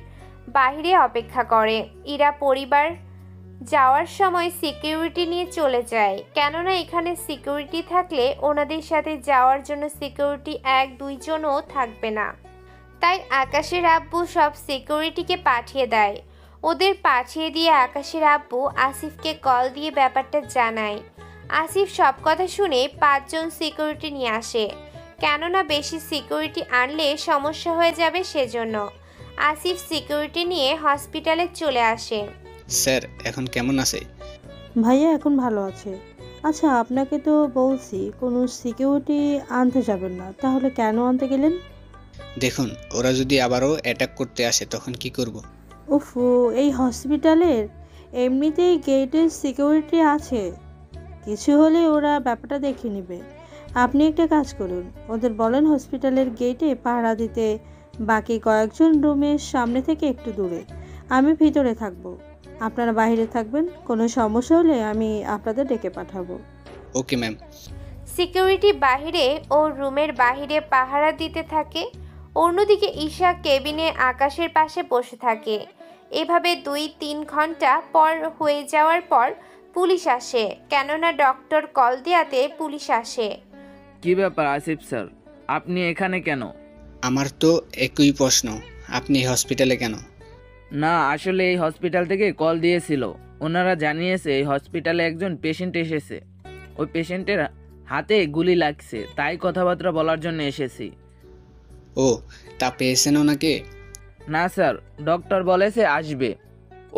C: বাইরে অপেক্ষা করে। ইরা পরিবার যাওয়ার সময় সিকিউরিটি নিয়ে চলে যায়, কেননা এখানে সিকিউরিটি থাকলে ওনাদের সাথে যাওয়ার জন্য সিকিউরিটি 1-2 জনও থাকবে না। তাই আকাশের আব্বু সব সিকিউরিটিকে পাঠিয়ে দেয়। ওদের পাঠিয়ে দিয়ে আকাশের আব্বু আসিফকে কল দিয়ে ব্যাপারটা জানায়। আসিফ সব কথা শুনে 5 জন সিকিউরিটি নিয়ে আসে, কেননা বেশি সিকিউরিটি আনলে সমস্যা হয়ে যাবে, সেজন্য আসিফ সিকিউরিটি নিয়ে হসপিটালে চলে আসে।
E: স্যার, এখন কেমন আছে?
H: ভাইয়া এখন ভালো আছে। আচ্ছা, আপনাকে তো বলছি কোনো সিকিউরিটি আনতে যাবেন না, তাহলে কেন আনতে গেলেন?
E: দেখুন, ওরা যদি আবারও অ্যাটাক করতে আসে তখন কি করব?
H: উফু, এই হসপিটালের এমনিতেই গেটের সিকিউরিটি আছে, কিছু হলে ওরা ব্যাপারটা দেখে নেবে। আপনি একটা কাজ করুন, ওদের বলেন হসপিটালের গেটে পাহারা দিতে, বাকি কয়েকজন রুমের সামনে থেকে একটু দূরে। আমি ভিতরে থাকবো, আপনারা বাইরে থাকবেন। কোনো সমস্যা হলে আমি আপনাদের ডেকে পাঠাবো।
E: Okay ma'am.
C: সিকিউরিটি বাহিরে ও রুমের বাহিরে পাহারা দিতে থাকে। অন্যদিকে ঈশা কেবিনে আকাশের পাশে বসে থাকে। এভাবে 2-3 ঘন্টা পর হয়ে যাওয়ার পর পুলিশ আসে, কেননা ডক্টর কল দেয়াতে পুলিশ আসে।
K: কি ব্যাপার আসিফ স্যার, আপনি এখানে কেন?
E: আমার তো একই প্রশ্ন, আপনি হসপিটালে কেন?
K: না, আসলে এই হসপিটাল থেকে কল দিয়েছিল। ওনারা জানিয়েছে এই হসপিটালে একজন পেশেন্ট এসেছে। ওই পেশেন্টের হাতে গুলি লাগছে, তাই কথাবার্তা বলার জন্য এসেছি।
E: ও, তা পেয়েছেন ওনাকে?
K: না স্যার, ডক্টর বলেছে আসবে।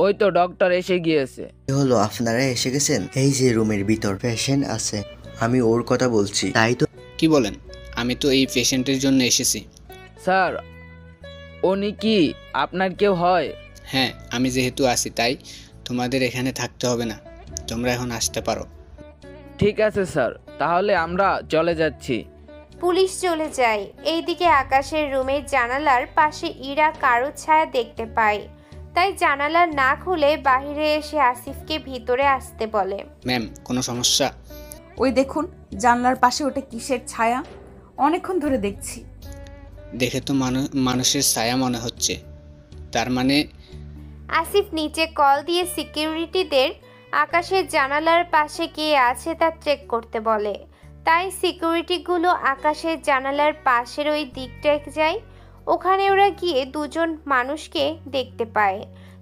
K: ওই তো ডক্টর এসে গিয়েছে।
J: কি হলো, আপনারা এসে গেছেন? এই যে রুমের ভিতর পেশেন্ট আছে, আমি ওর কথা বলছি। তাই তো।
E: কি বলেন? আমি তো এই পেশেন্টের জন্য এসেছি।
K: স্যার, উনি কি আপনার কেউ হয়?
E: হ্যাঁ, আমি যেহেতু আছি তাই তোমাদের এখানে থাকতে হবে না, তোমরা এখন আসতে পারো।
K: ঠিক আছে স্যার, তাহলে আমরা চলে যাচ্ছি।
C: পুলিশ চলে যায়। এইদিকে আকাশের রুমের জানালার পাশে ইরা কারো ছায়া দেখতে পায়, তাই জানালা না খুলে বাহিরে এসে আসিফকে ভিতরে আসতে বলে।
E: ম্যাম, কোনো সমস্যা?
A: ওই দেখুন জানলার পাশে ওটা কিসের ছায়া? অনেকক্ষণ ধরে দেখছি।
E: দেখে তো মানুষের ছায়া মনে হচ্ছে, তার মানে?
C: আসিফ নিচে কল দিয়ে সিকিউরিটিদের আকাশের জানালার পাশে কে আছে তা চেক করতে বলে। তাই সিকিউরিটিগুলো আকাশের জানালার পাশের ওই দিকটায় যায়। ওখানে ওরা গিয়ে 2জন মানুষকে দেখতে পায়,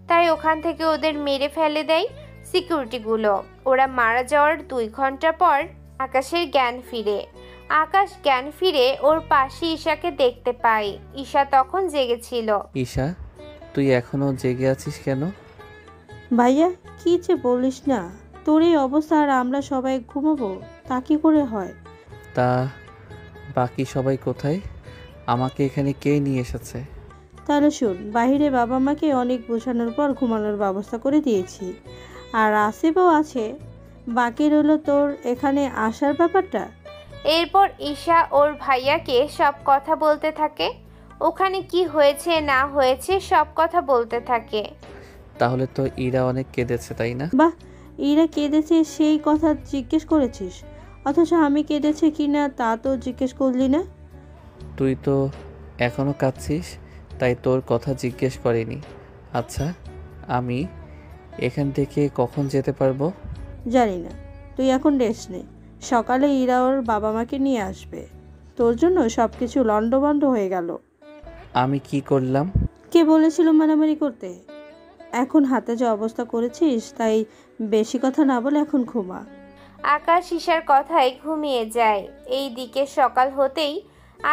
C: তাই ওখান থেকে ওদের মেরে ফেলে দেয় সিকিউরিটিগুলো। ওরা মারা যাওয়ার 2 ঘন্টা পর আকাশের জ্ঞান ফিরে। আকাশ জ্ঞান ফিরে ওর পাশে ঈশাকে দেখতে পায়। ঈশা তখন জেগেছিল।
B: ঈশা, তুই এখনো জেগে আছিস কেন?
H: ভাইয়া, কি যে বলিস না, তোর এই অবস্থা আর আমরা সবাই ঘুমাবো তা কি করে হয়?
B: তা বাকি সবাই কোথায়? আমাকে এখানে কে নিয়ে এসেছে?
H: তাহলে শোন, বাইরে বাবা মাকে অনেক বোঝানোর পর ঘুমানোর ব্যবস্থা করে দিয়েছি, আর আসিফও আছে। বাকি রইল তোর এখানে আসার ব্যাপারটা।
C: এরপর ঈশা ওর ভাইয়াকে সব কথা বলতে থাকে। ওখানে কি হয়েছে না হয়েছে সব কথা বলতে থাকে।
B: তাহলে তো ইরা অনেক কেঁদেছে, তাই না?
H: বাহ, এরা কেঁদেছে সেই কথা জিজ্ঞেস করেছিস, অথচ আমি কেঁদেছে কি না তা তো জিজ্ঞেস করলি না।
B: তুই তো এখনো কাঁদছিস, তাই তোর কথা জিজ্ঞেস করিনি। আচ্ছা, আমি এখান থেকে কখন যেতে পারবো?
H: জানি না, তুই এখন রেস্ট নে। সকালে ইরা ওর বাবা মাকে নিয়ে আসবে। তোর জন্য সব কিছু লন্ডভন্ড হয়ে গেল।
B: আমি কি করলাম?
H: কে বলেছিল মারামারি করতে? এখন হাতে যে অবস্থা করেছিস, তাই বেশি কথা না বলে এখন ঘুমা।
C: আকাশ ঈশার কথায় ঘুমিয়ে যায়। এই দিকে সকাল হতেই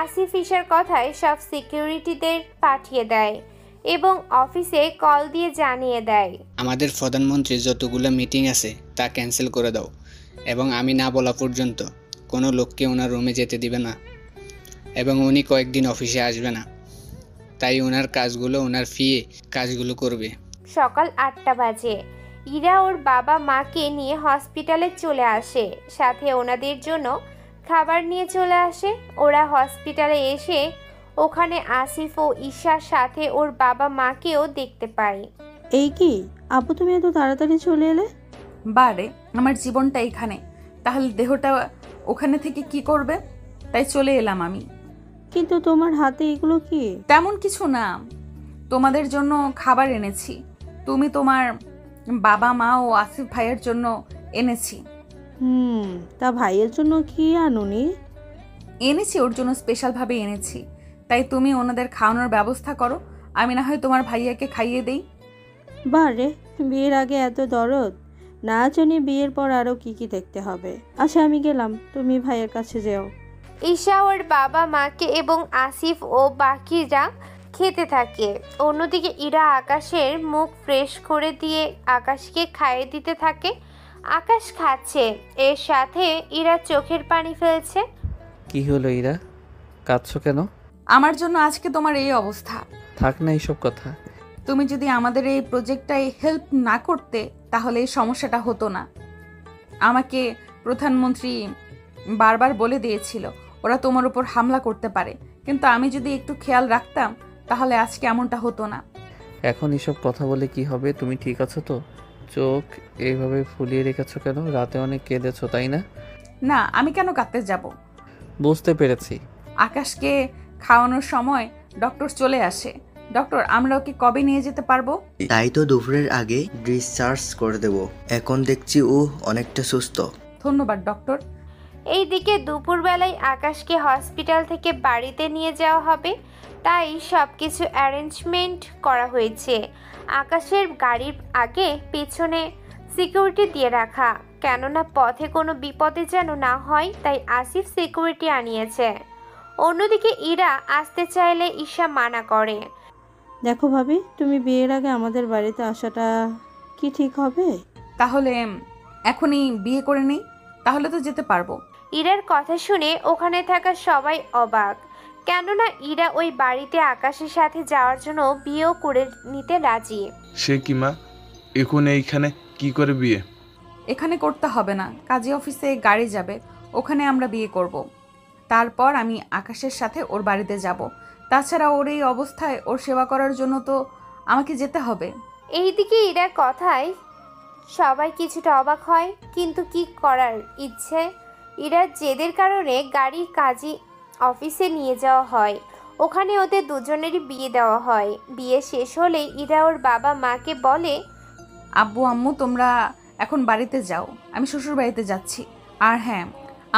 C: আসিফ ঈশার কথায় সব সিকিউরিটিদের পাঠিয়ে দেয় এবং অফিসে কল দিয়ে জানিয়ে দেয়,
E: আমাদের প্রধানমন্ত্রীর যতগুলো মিটিং আছে তা ক্যান্সেল করে দাও, এবং আমি না বলা পর্যন্ত কোনো লোককে ওনার রুমে যেতে দিবে না, এবং উনি কয়েকদিন অফিসে আসবে না। তাই ওনার কাজগুলো ওনার ফিয়ে কাজগুলো করবে।
C: সকাল 8টা বাজে। ইরা ওর বাবা মাকে নিয়ে হসপিটালে চলে আসে, সাথে ওনাদের জন্য খাবার নিয়ে চলে আসে। ওরা হসপিটালে এসে ওখানে আসিফ ও ঈশার সাথে ওর বাবা মাকেও দেখতে পায়।
H: এই কি আপু, তুমি এত তাড়াতাড়ি চলে এলে?
A: বারে, আমার জীবনটা এখানে, তাহলে দেহটা ওখানে থেকে কি করবে? তাই চলে এলাম আমি।
H: কিন্তু তোমার হাতে এগুলো কি?
A: তেমন কিছু না, তোমাদের জন্য খাবার এনেছি। তুমি তোমার বাবা মা ও আসিফ ভাইয়ের জন্য এনেছি।
H: তা ভাইয়ের জন্য কি আনুনি?
A: এনেছি, ওর জন্য স্পেশালভাবে এনেছি। তাই তুমি ওনাদের খাওয়ানোর ব্যবস্থা করো, আমি না হয় তোমার ভাইয়াকে খাইয়ে দেই।
H: বারে, বিয়ের আগে এত দরদ, না জানি বিয়ের পর আরও কি কি দেখতে হবে। আচ্ছা, আমি গেলাম, তুমি ভাইয়ের কাছে যেও।
C: ঈশা ওর বাবা মাকে এবং আসিফ ও বাকিরা খেতে থাকে। অন্যদিকে ইরা আকাশের মুখ ফ্রেশ করে দিয়ে আকাশকে খাইয়ে দিতে থাকে। আকাশ খাচ্ছে, এর সাথে ইরা চোখের পানি ফেলছে।
B: কি হলো ইরা, কাঁদছো কেন?
A: আমার জন্য আজকে তোমার এই অবস্থা।
B: থাক না এইসব কথা।
A: তুমি যদি আমাদের এই প্রজেক্টটায় হেল্প না করতে, তাহলে এই সমস্যাটা হতো না। আমাকে প্রধানমন্ত্রী বারবার বলে দিয়েছিল ওরা তোমার উপর হামলা করতে পারে, কিন্তু আমি যদি একটু খেয়াল রাখতাম তাহলে আজকে এমনটা হতো না।
B: এখন এসব কথা বলে কি হবে? তুমি ঠিক আছো তো? চোখ এইভাবে ফুলিয়ে রেখেছো কেন? রাতে অনেক কেঁদেছো, তাই না?
A: না, আমি কেন কাঁদতে যাব?
B: বুঝতে পেরেছি।
A: আকাশকে খাওয়ানোর সময় ডক্টর চলে আসে। ডক্টর, আমরা ওকে কবে নিয়ে যেতে পারবো?
J: তাই তো দুপুরের আগে ডিসচার্জ করে দেব। এখন দেখছি ও অনেকটা সুস্থ।
A: ধন্যবাদ ডক্টর।
C: এইদিকে দুপুরবেলায় আকাশকে হসপিটাল থেকে বাড়িতে নিয়ে যাওয়া হবে, তাই সব কিছু অ্যারেঞ্জমেন্ট করা হয়েছে। আকাশের গাড়ির আগে পেছনে সিকিউরিটি দিয়ে রাখা, কেননা পথে কোনো বিপদে যেন না হয়, তাই আসিফ সিকিউরিটি আনিয়েছে। অন্যদিকে ইরা আসতে চাইলে ঈশা মানা করে।
H: দেখো ভাবি, তুমি বিয়ের আগে আমাদের বাড়িতে আসাটা কি ঠিক হবে?
A: তাহলে এখনই বিয়ে করে নেই, তাহলে তো যেতে পারবো।
C: ইরার কথা শুনে ওখানে থাকা সবাই অবাক, কেননা ইরা ওই বাড়িতে আকাশের সাথে যাওয়ার জন্য বিয়েও করে নিতে রাজি।
D: সে কি মা, এখন এইখানে কি করে বিয়ে?
A: এখানে করতে হবে না, কাজী অফিসে গাড়ি যাবে, ওখানে আমরা বিয়ে করব। তারপর আমি আকাশের সাথে ওর বাড়িতে যাব। তাছাড়া ওর এই অবস্থায় ওর সেবা করার জন্য তো আমাকে যেতে হবে।
C: এইদিকে ইরার কথায় সবাই কিছুটা অবাক হয়, কিন্তু কি করার ইচ্ছে, ইরার জেদের কারণে গাড়ি কাজী অফিসে নিয়ে যাওয়া হয়। ওখানে ওদের দুজনেরই বিয়ে দেওয়া হয়। বিয়ে শেষ হলেই ইরা ওর বাবা মাকে বলে,
A: আব্বু আম্মু তোমরা এখন বাড়িতে যাও, আমি শ্বশুর বাড়িতে যাচ্ছি। আর হ্যাঁ,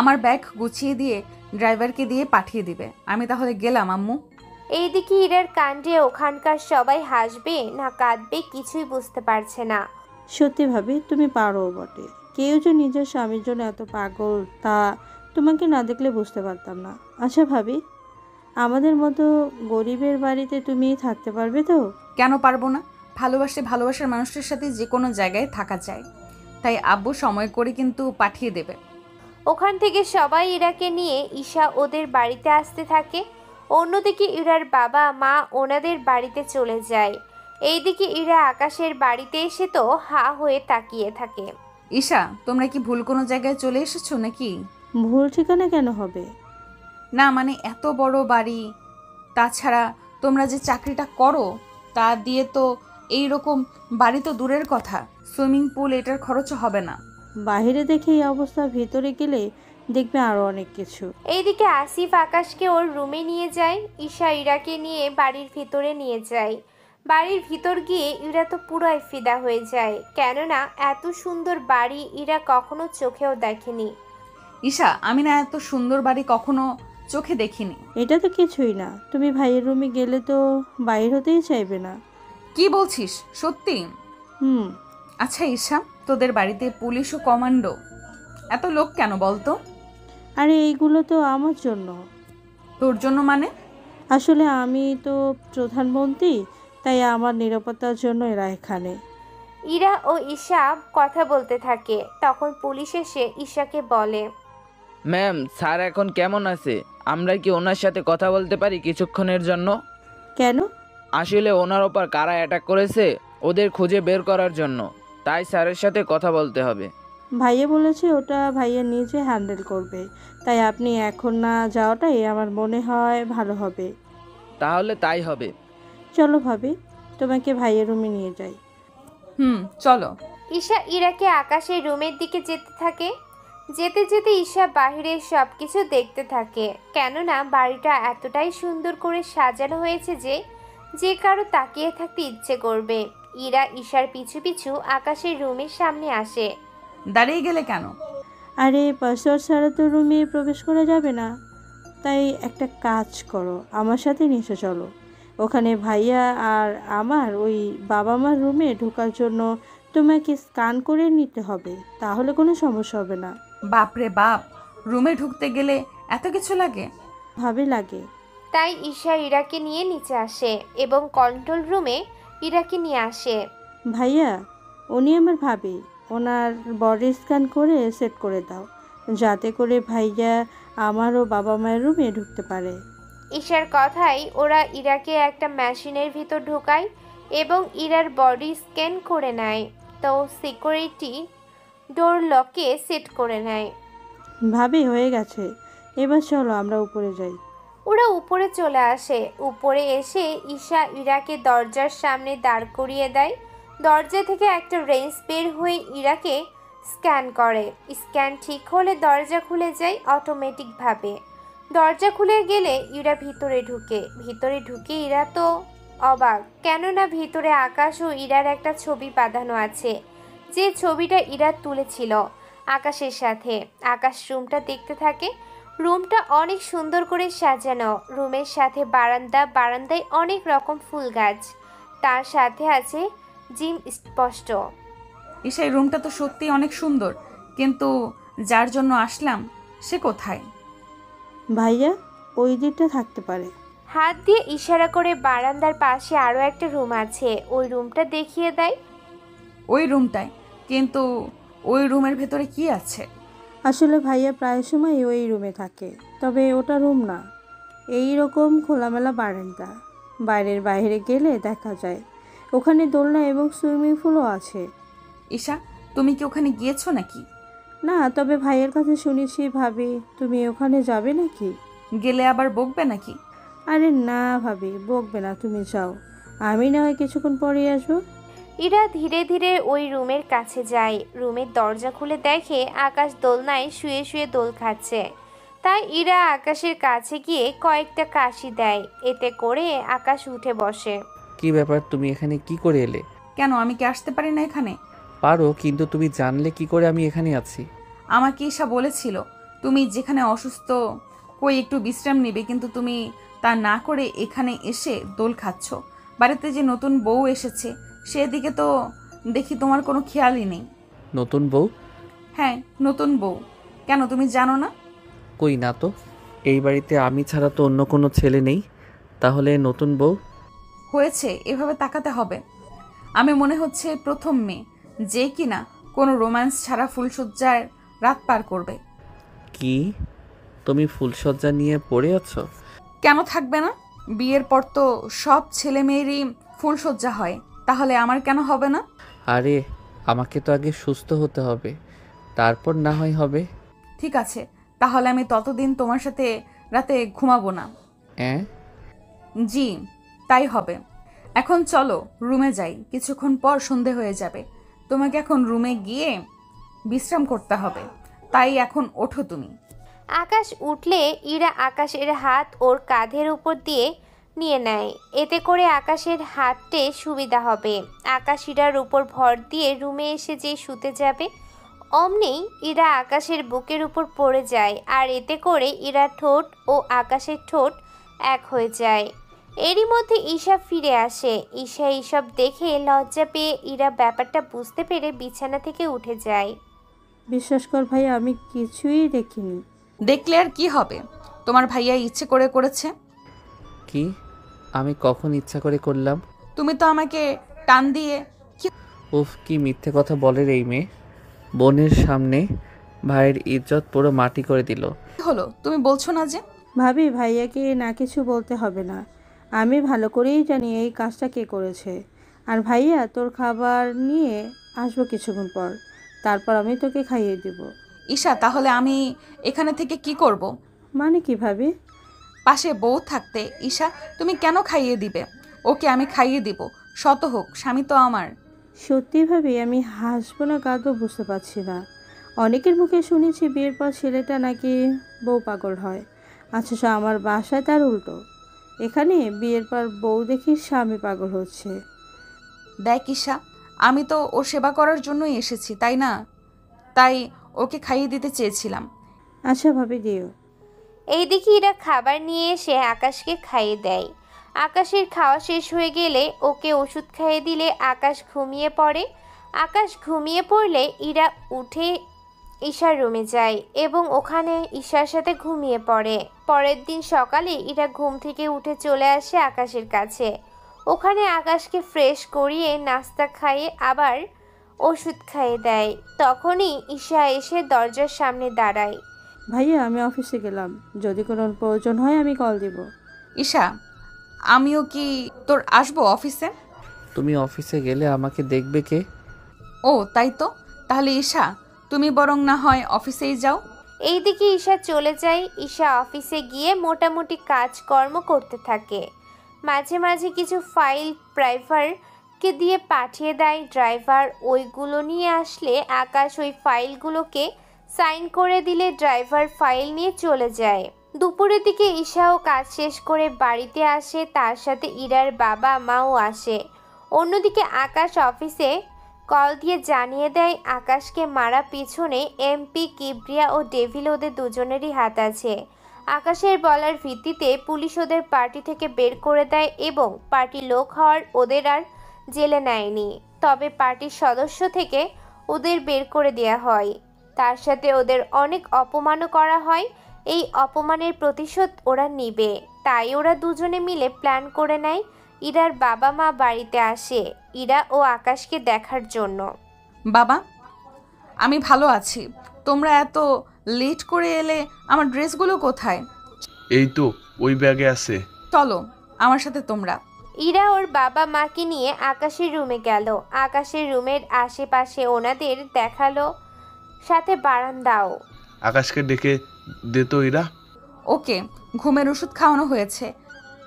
A: আমার ব্যাগ গুছিয়ে দিয়ে ড্রাইভারকে দিয়ে পাঠিয়ে দিবে। আমি তাহলে গেলাম আম্মু।
C: এইদিকে ইরার কাণ্ডে ওখানকার সবাই হাসবে না কাঁদবে কিছুই বুঝতে পারছে না।
H: সত্যি ভাবি, তুমি পারো বটে। কেউ যে নিজের স্বামীর জন্য এত পাগল তা তোমাকে না দেখলে বুঝতে পারতাম না। আচ্ছা ভাবি, আমাদের মতো গরিবের বাড়িতে তুমি থাকতে পারবে তো?
A: কেন পারবো না? ভালোবাসার মানুষের সাথে যে কোনো জায়গায় থাকা যায়। তাই আব্বু সময় করে কিন্তু পাঠিয়ে দেবে।
C: ওখান থেকে সবাই ইরাকে নিয়ে ঈশা ওদের বাড়িতে আসতে থাকে। অন্যদিকে ইরার বাবা মা ওনাদের বাড়িতে চলে যায়। এইদিকে ইরা আকাশের বাড়িতে এসে তো হা হয়ে তাকিয়ে থাকে।
A: ঈশা, তোমরা কি ভুল কোনো জায়গায় চলে এসেছো নাকি?
H: ভুল ঠিকানা কেন হবে?
A: না মানে এত বড় বাড়ি, তাছাড়া তোমরা যে চাকরিটা করো তা দিয়ে তো এই রকম বাড়ি তো দূরের কথা, সুইমিং পুল এটার খরচও হবে না।
H: বাইরে দেখে এই অবস্থা, ভিতরে গেলে দেখবে আরো অনেক কিছু।
C: এইদিকে আসিফ আকাশকে ওর রুমে নিয়ে যায়। ঈশা ইরাকে নিয়ে বাড়ির ভিতরে নিয়ে যায়। বাড়ির ভিতর গিয়ে ইরা তো পুরাই ফিদা হয়ে যায়, কেননা এত সুন্দর বাড়ি ইরা কখনো চোখেও দেখেনি।
A: ঈশা, আমি না এত সুন্দর বাড়ি কখনো চোখে দেখিনি।
H: এটা তো কিছুই না, তুমি ভাইয়ের রুমে গেলে তো বাইর হতেই চাইবে না।
A: কি বলছিস, সত্যি? আচ্ছা ঈশা, তোদের বাড়িতে পুলিশ ও কমান্ডো এত লোক কেন বলতো?
H: আরে এইগুলো তো আমার জন্য।
A: তোর জন্য মানে?
H: আসলে আমি তো প্রধানমন্ত্রী, তাই আমার নিরাপত্তার জন্য এরা এখানে।
C: ইরা ও ঈশা কথা বলতে থাকে, তখন পুলিশ এসে ঈশাকে বলে,
K: ম্যাম, স্যার এখন কেমন আছে? আমরা কি ওনার সাথে কথা বলতে পারি কিছুক্ষণের জন্য?
H: কেন?
K: আসলে ওনার ওপর কারা অ্যাটাক করেছে ওদের খুঁজে বের করার জন্য, তাই স্যারের সাথে কথা বলতে হবে।
H: ভাইয়া বলেছে ওটা ভাইয়া নিজে হ্যান্ডেল করবে, তাই আপনি এখন না যাওয়াটাই আমার মনে হয় ভালো হবে।
K: তাহলে তাই হবে।
H: চলো ভাবি, তোমাকে ভাইয়ের রুমে নিয়ে যাই।
A: চলো।
C: ঈশা ইরাকে আকাশের রুমের দিকে যেতে থাকে। যেতে যেতে ঈশা বাহিরে সব কিছু দেখতে থাকে, কেননা বাড়িটা এতটাই সুন্দর করে সাজানো হয়েছে যে কারো তাকিয়ে থাকতে ইচ্ছে করবে। ইরা ঈশার পিছু পিছু আকাশের রুমের সামনে আসে।
A: দাঁড়িয়ে গেলে কেন?
H: আরে পাসওয়ার্ড ছাড়া তো রুমে প্রবেশ করা যাবে না, তাই একটা কাজ করো, আমার সাথে নিচে চলো। ওখানে ভাইয়া আর আমার ওই বাবা মার রুমে ঢোকার জন্য তোমাকে স্ক্যান করে নিতে হবে, তাহলে কোনো সমস্যা হবে না।
A: বাপরে বাপ, রুমে ঢুকতে গেলে এত কিছু লাগে?
H: ভাবে লাগে।
C: তাই ঈশা ইরাকে নিয়ে নিচে আসে এবং কন্ট্রোল রুমে ইরাকে নিয়ে আসে।
H: ভাইয়া, উনি আমার ভাবি, ওনার বডি স্ক্যান করে সেট করে দাও, যাতে করে ভাইয়া আমার ও বাবা মায়ের রুমে ঢুকতে পারে।
C: ঈশার কথাই ওরা ইরাকে একটা মেশিনের ভিতর ঢোকায় এবং ইরার বডি স্ক্যান করে নেয়। তো সিকিউরিটি ডোর লকে সেট করে নেয়।
H: ভাবি, হয়ে গেছে, এবার চলো আমরা উপরে যাই।
C: ওরা উপরে চলে আসে। উপরে এসে ঈশা ইরাকে দরজার সামনে দাঁড় করিয়ে দেয়। দরজা থেকে একটা রেঞ্জ বের হয়ে ইরাকে স্ক্যান করে। স্ক্যান ঠিক হলে দরজা খুলে যায় অটোমেটিকভাবে। দরজা খুলে গেলে ইরা ভিতরে ঢুকে ইরা তো অবাক, কেননা ভিতরে আকাশ ও ইরার একটা ছবি বাঁধানো আছে, যে ছবিটা ইরা তুলেছিল আকাশের সাথে। আকাশ রুমটা দেখতে থাকে। রুমটা অনেক সুন্দর করে সাজানো। রুমের সাথে বারান্দায় অনেক রকম ফুল গাছ, তার সাথে আছে জিম স্পষ্ট।
A: ঈশা, এই রুমটা তো সত্যি অনেক সুন্দর, কিন্তু যার জন্য আসলাম সে কোথায়?
H: ভাইয়া ওই দিকটা থাকতে পারে।
C: হাত দিয়ে ইশারা করে বারান্দার পাশে আরও একটা রুম আছে, ওই রুমটা দেখিয়ে দেয়।
A: ওই রুমটায়? কিন্তু ওই রুমের ভেতরে কি আছে?
H: আসলে ভাইয়া প্রায় সময় ওই রুমে থাকে, তবে ওটা রুম না, এই রকম খোলামেলা বারান্দা। বাইরে গেলে দেখা যায় ওখানে দোলনা এবং সুইমিং পুলও আছে।
A: ঈশা, তুমি কি ওখানে গিয়েছো নাকি?
H: না, তবে ভাইয়ের কাছে শুনেছি। ভাবি, তুমি ওখানে যাবে নাকি?
A: গেলে আবার বকবে নাকি?
H: আরে না ভাবি, বকবে না, তুমি যাও, আমি না হয় কিছুক্ষণ পরে আসবো।
C: ইরা ধীরে ধীরে ওই রুমের কাছে যায়। রুমের দরজা খুলে দেখে আকাশ দোলনায় শুয়ে শুয়ে দোল খাচ্ছে। তাই ইরা আকাশের কাছে গিয়ে কয়েকটা কাশি দেয়, এতে করে আকাশ উঠে বসে।
B: কি ব্যাপার, তুমি এখানে কি করে এলে?
A: কেন, আমি কি আসতে পারি না এখানে?
B: পারো, কিন্তু তুমি জানলে কি করে আমি এখানে আছি?
A: আমাকে ঈশা বলেছিল তুমি যেখানে অসুস্থ কই একটু বিশ্রাম নিবে, কিন্তু তুমি তা না করে এখানে এসে দোল খাচ্ছ। বাড়িতে যে নতুন বউ এসেছে সেদিকে তো দেখি তোমার কোনো খেয়ালই নেই।
B: নতুন বউ?
A: হ্যাঁ, নতুন বউ। কেন, তুমি জানো না?
B: কই না তো, এই বাড়িতে আমি ছাড়া তো অন্য কোনো ছেলে নেই, তাহলে নতুন বউ?
A: হয়েছে, এভাবে তাকাতে হবে। আমি মনে হচ্ছে প্রথম মেয়ে যে কিনা কোনো রোম্যান্স ছাড়া ফুলশয্যার রাত পার করবে।
B: কি, তুমি ফুলসজ্জা নিয়ে পড়ে আছো?
A: কেন থাকবে না? বিয়ের পর তো সব ছেলে মেয়েরই ফুলশয্যা হয়, তাহলে আমার কেন হবে না?
B: আরে, আমাকে তো আগে সুস্থ হতে হবে, তারপর না হয় হবে।
A: ঠিক আছে, তাহলে আমি ততদিন তোমার সাথে রাতে ঘুমাবো না।
B: হ্যাঁ?
A: জি, তাই হবে। এখন চলো রুমে যাই, কিছুক্ষণ পর সন্ধে হয়ে যাবে। তোমাকে এখন রুমে গিয়ে বিশ্রাম করতে হবে, তাই এখন ওঠো তুমি।
C: আকাশ উঠলে ইরা আকাশের হাত ওর কাঁধের উপর দিয়ে নিয়ে নেয়, এতে করে আকাশের হাঁটতে সুবিধা হবে। আকাশ ইরার উপর ভর দিয়ে রুমে এসে যে শুতে যাবে, অমনি ইরা আকাশের বুকের উপর পড়ে যায়, আর এতে করে ইরার ঠোঁট ও আকাশের ঠোঁট এক হয়ে যায়। এরই মধ্যে ঈশা ফিরে আসে। ঈশা এইসব দেখে লজ্জা পেয়ে ইরা ব্যাপারটা বুঝতে পেরে বিছানা থেকে উঠে যায়।
H: বিশ্বাস কর ভাই, আমি কিছুই দেখিনি।
A: দেখলে আর কি হবে, তোমার ভাইয়া ইচ্ছে করে করেছে।
B: কি? আমি কখন ইচ্ছা করে করলাম?
A: তুমি তো আমাকে টান দিয়ে।
B: উফ, কি মিথ্যে কথা বলে এই মেয়ে, বোনের সামনে ভাইয়ের ইজ্জত পুরো মাটি করে দিল।
A: কি হলো, তুমি বলছো না যে?
H: ভাবি, ভাইয়াকে না কিছু বলতে হবে না, আমি ভালো করেই জানি এই কাজটা কে করেছে। আর ভাইয়া, তোর খাবার নিয়ে আসবো কিছুক্ষণ পর, তারপর আমি তোকে খাইয়ে দিব।
A: ঈশা, তাহলে আমি এখানে থেকে কি করব?
H: মানে কি ভাবি?
A: পাশে বউ থাকতে ঈশা তুমি কেন খাইয়ে দিবে? ওকে আমি খাইয়ে দিব, শত হোক, স্বামী তো আমার।
H: সত্যি ভাবি, আমি হাসবো না কাঁদবো বুঝতে পারছি না। অনেকের মুখে শুনেছি বিয়ের পর ছেলেটা নাকি বউ পাগল হয়, অথচ আমার বাসায় তার উল্টো। এখানে বিয়ের পর বউ দেখি স্বামী পাগল হচ্ছে।
A: দেখ ঈশা, আমি তো ওর সেবা করার জন্যই এসেছি, তাই না? তাই ওকে খাইয়ে দিতে চেয়েছিলাম।
H: আচ্ছা ভাবি, দিও।
C: এইদিকে ইরা খাবার নিয়ে এসে আকাশকে খাইয়ে দেয়। আকাশের খাওয়া শেষ হয়ে গেলে ওকে ওষুধ খাইয়ে দিলে আকাশ ঘুমিয়ে পড়ে। আকাশ ঘুমিয়ে পড়লে ইরা উঠে ঈশার রুমে যায় এবং ওখানে ঈশার সাথে ঘুমিয়ে পড়ে। পরের দিন সকালে ইরা ঘুম থেকে উঠে চলে আসে আকাশের কাছে। ওখানে আকাশকে ফ্রেশ করিয়ে নাস্তা খাইয়ে আবার ওষুধ খাইয়ে দেয়। তখনই ঈশা এসে দরজার সামনে দাঁড়ায়।
H: ভাইয়া, আমি অফিসে গেলাম, যদি কোনো প্রয়োজন হয় আমি কল দিব।
A: ঈশা, আমিও কি তোর আসবো অফিসে?
B: তুমি অফিসে গেলে আমাকে দেখবে কে?
A: ও তাই তো, তাহলে ঈশা তুমি বরং না হয় অফিসেই যাও।
C: এইদিকে ঈশা চলে যায়। ঈশা অফিসে গিয়ে মোটামুটি কাজকর্ম করতে থাকে। মাঝে মাঝে কিছু ফাইল প্রাইভার ড্রাইভারকে দিয়ে পাঠিয়ে দেয়। ড্রাইভার ওইগুলো নিয়ে আসলে আকাশ ওই ফাইলগুলোকে সাইন করে দিলে ড্রাইভার ফাইল নিয়ে চলে যায়। দুপুরের দিকে ঈশাও কাজ শেষ করে বাড়িতে আসে, তার সাথে ইরার বাবা মাও আসে। অন্যদিকে আকাশ অফিসে কল দিয়ে জানিয়ে দেয় আকাশকে মারা পিছনে এমপি, কিবরিয়া ও ডেভিল ওদের দুজনেরই হাত আছে। আকাশের বলার ভিত্তিতে পুলিশ ওদের পার্টি থেকে বের করে দেয় এবং পার্টি লোক হওয়ার ওদের আর জেলে নেয়নি, তবে পার্টির সদস্য থেকে ওদের বের করে দেওয়া হয়। তার সাথে ওদের অনেক অপমানও করা হয়। এই অপমানের প্রতিশোধ ওরা নিবে, তাই ওরা দুজনে মিলে প্ল্যান করে নেয়। ইরার বাবা মা বাড়িতে আসে ইরা ও আকাশকে দেখার জন্য।
A: বাবা, আমি ভালো আছি। তোমরা এত লেট করে এলে, আমার ড্রেসগুলো কোথায়?
D: এই তো ওই ব্যাগে আছে।
A: চলো আমার সাথে তোমরা।
C: ইরা ওর বাবা মাকে নিয়ে আকাশের রুমে গেল। আকাশের রুমের আশেপাশে ওনাদের দেখালো, সাথে বারান্দাও।
D: আকাশকে ডেকে দে তো ইরা।
A: ওকে, ঘুমের ওষুধ খাওয়ানো হয়েছে,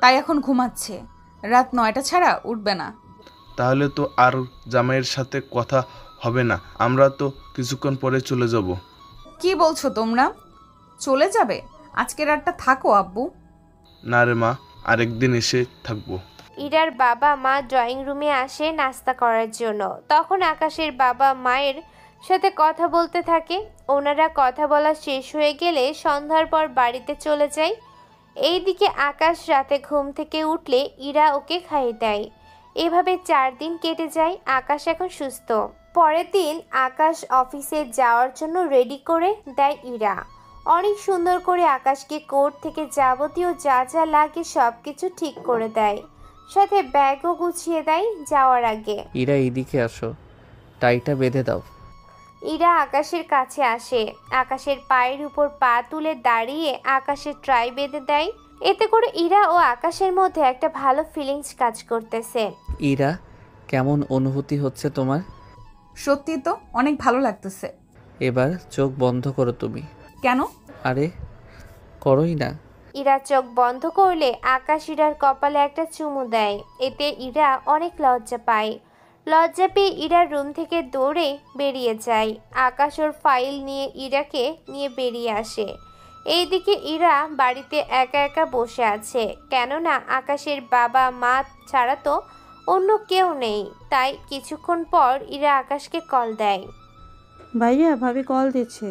A: তাই এখন ঘুমাচ্ছে। রাত 9টা ছাড়া উঠবে না।
D: তাহলে তো আর জামাইয়ের সাথে কথা হবে না, আমরা তো কিছুক্ষণ পরে চলে যাব।
A: কি বলছো তোমরা? চলে যাবে? আজকে রাতটা থাকো আব্বু।
D: না রে মা, আরেকদিন এসে থাকবো।
C: ইরার বাবা মা ড্রয়িং রুমে আসে নাস্তা করার জন্য। তখন আকাশের বাবা মায়ের সাথে কথা বলতে থাকে। ওনারা কথা বলা শেষ হয়ে গেলে সন্ধ্যার পর বাড়িতে চলে যায়। এইদিকে আকাশ রাতে ঘুম থেকে উঠলে ইরা ওকে খাইয়ে দেয়। এভাবে 4 দিন কেটে যায়। আকাশ এখন সুস্থ। পরের দিন আকাশ অফিসে যাওয়ার জন্য রেডি করে দেয় ইরা। অনেক সুন্দর করে আকাশকে কোর্ট থেকে যাবতীয় যা যা লাগে সব কিছু ঠিক করে দেয়, সাথে ব্যাগও গুছিয়ে দেয় যাওয়ার আগে।
B: ইরা এদিকে আসো, টাইটা বেঁধে দাও।
C: ইরা আকাশের কাছে আসে। আকাশের পায়ের উপর পা তুলে দাঁড়িয়ে আকাশের ট্রাই বেঁধে দেয়। এতে করে ইরা ও আকাশের মধ্যে একটা ভালো ফিলিংস কাজ করতেছে।
B: ইরা, কেমন অনুভূতি হচ্ছে তোমার?
A: সত্যি তো অনেক ভালো লাগতেছে।
B: এবার চোখ বন্ধ করো তুমি।
A: কেন?
B: আরে করোই না।
C: ইরা চোখ বন্ধ করলে আকাশ ইরার কপালে একটা চুমু দেয়। এতে ইরা অনেক লজ্জা পায়। লজ্জা পেয়ে ইরার রুম থেকে দৌড়ে বেরিয়ে যায়। আকাশ ওর ফাইল নিয়ে ইরাকে নিয়ে বেরিয়ে আসে। এইদিকে ইরা বাড়িতে একা একা বসে আছে, কেননা আকাশের বাবা মা ছাড়া তো অন্য কেউ নেই। তাই কিছুক্ষণ পর ইরা আকাশকে কল দেয়।
H: ভাইয়া, ভাবি কল দিচ্ছে।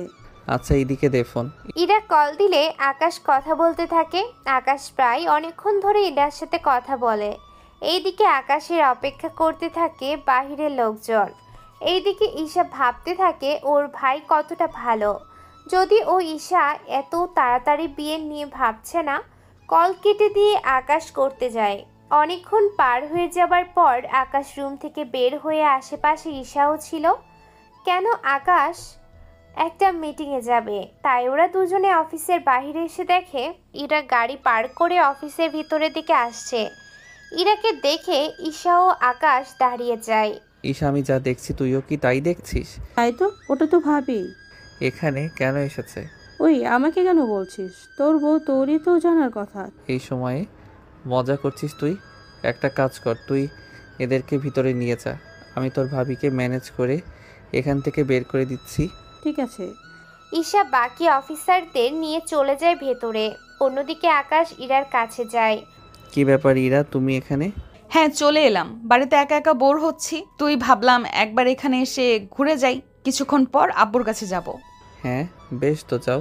B: আচ্ছা এইদিকে দে ফোন।
C: ইরা কল দিলে আকাশ কথা বলতে থাকে। আকাশ প্রায় অনেকক্ষণ ধরে ইরার সাথে কথা বলে। এইদিকে আকাশের অপেক্ষা করতে থাকে বাহিরের লোকজন। এইদিকে ঈশা ভাবতে থাকে ওর ভাই কতটা ভালো। যদি ও ঈশা এত তাড়াতাড়ি বিয়ে নিয়ে ভাবছে না। কল কেটে দিয়ে আকাশ করতে যায়। অনেকক্ষণ পার হয়ে যাবার পর আকাশ রুম থেকে বের হয়ে আশেপাশে ঈশাও ছিল। কেন আকাশ একটা মিটিংয়ে যাবে, তাই ওরা দুজনে অফিসের বাইরে এসে দেখে ইরা গাড়ি পার্ক করে অফিসের ভিতরের দিকে আসছে। ইরাকে দেখে ঈশা ও আকাশ দাঁড়িয়ে যায়।
B: ঈশা, আমি যা দেখছি তুইও কি তাই দেখছিস?
H: তাই তো, ওটা তো ভাবি।
B: এখানে কেন এসেছে?
H: ওই, আমাকে কেন বলছিস? তোর বউ, তোরই তো জানার কথা।
B: এই সময়ে মজা করছিস তুই? একটা কাজ কর, তুই এদেরকে ভিতরে নিয়ে যা, আমি তোর ভাবিকে ম্যানেজ করে এখান থেকে বের করে দিচ্ছি।
H: ঠিক আছে।
C: ঈশা বাকি অফিসারদের নিয়ে চলে যায় ভেতরে। অন্যদিকে আকাশ ইরার কাছে যায়।
B: কি ব্যাপার ইরা, তুমি এখানে?
A: হ্যাঁ, চলে এলাম। বাড়িতে একা একা বোর হচ্ছি, তুই ভাবলাম একবার এখানে এসে ঘুরে যাই। কিছুক্ষণ পর আব্বুর কাছে যাব।
B: হ্যাঁ বেশ, তো যাও,